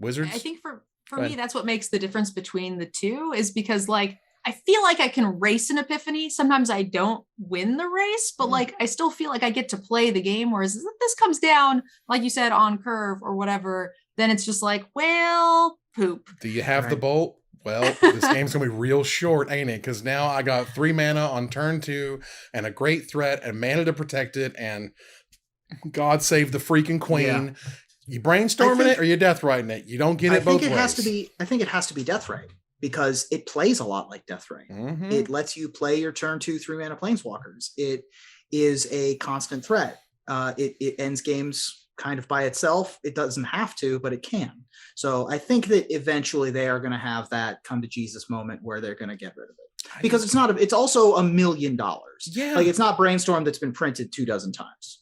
Wizards? I think for me, that's what makes the difference between the two, is because like, I feel like I can race an Epiphany. Sometimes I don't win the race, but like I still feel like I get to play the game. Whereas if this comes down, like you said, on curve or whatever, then it's just like, well, poop. Do you have the bolt? Well, this game's going to be real short, ain't it? Because now I got 3 mana on turn 2 and a great threat and mana to protect it. And God save the freaking queen. Yeah. You brainstorming it or you death writing it? You don't get it both ways. I think it has to be death ray, because it plays a lot like Death Ray. Mm-hmm. It lets you play your turn 2 3 mana planeswalkers. It is a constant threat. It ends games kind of by itself. It doesn't have to, but it can. So I think that eventually they are going to have that come to Jesus moment where they're going to get rid of it, because it's also $1 million. Yeah. Like, it's not Brainstorm that's been printed 24 times.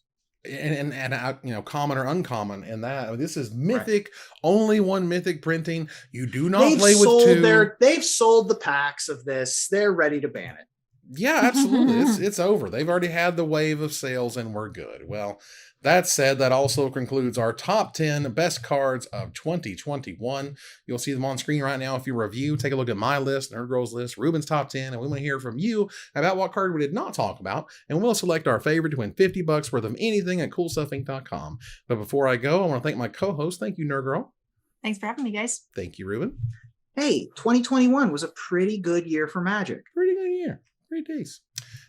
And you know, common or uncommon in that. I mean, this is Mythic, only 1 Mythic printing. You do not play with 2. They've sold the packs of this. They're ready to ban it. Yeah, absolutely. It's over. They've already had the wave of sales and we're good. Well, that said, that also concludes our top 10 best cards of 2021. You'll see them on screen right now if you review. Take a look at my list, Nerd Girl's list, Ruben's top 10, and we want to hear from you about what card we did not talk about, and we'll select our favorite to win $50 worth of anything at CoolStuffInc.com. But before I go, I want to thank my co-host. Thank you, Nerd Girl. Thanks for having me, guys. Thank you, Ruben. Hey, 2021 was a pretty good year for Magic. Pretty good year. Great days.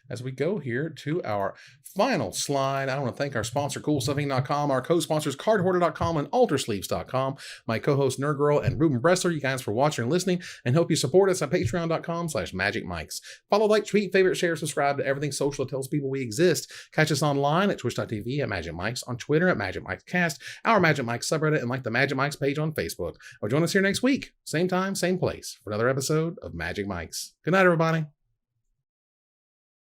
As we go here to our final slide, I want to thank our sponsor, CoolStuffing.com, our co-sponsors, CardHoarder.com and AlterSleeves.com, my co-host, Nerd Girl, and Ruben Bressler, you guys for watching and listening, and hope you support us at Patreon.com/MagicMikes. Follow, like, tweet, favorite, share, subscribe to everything social that tells people we exist. Catch us online at Twitch.tv at Magic Mikes, on Twitter at Magic Mikes Cast, our Magic Mikes subreddit, and like the Magic Mikes page on Facebook. Or join us here next week, same time, same place, for another episode of Magic Mikes. Good night, everybody.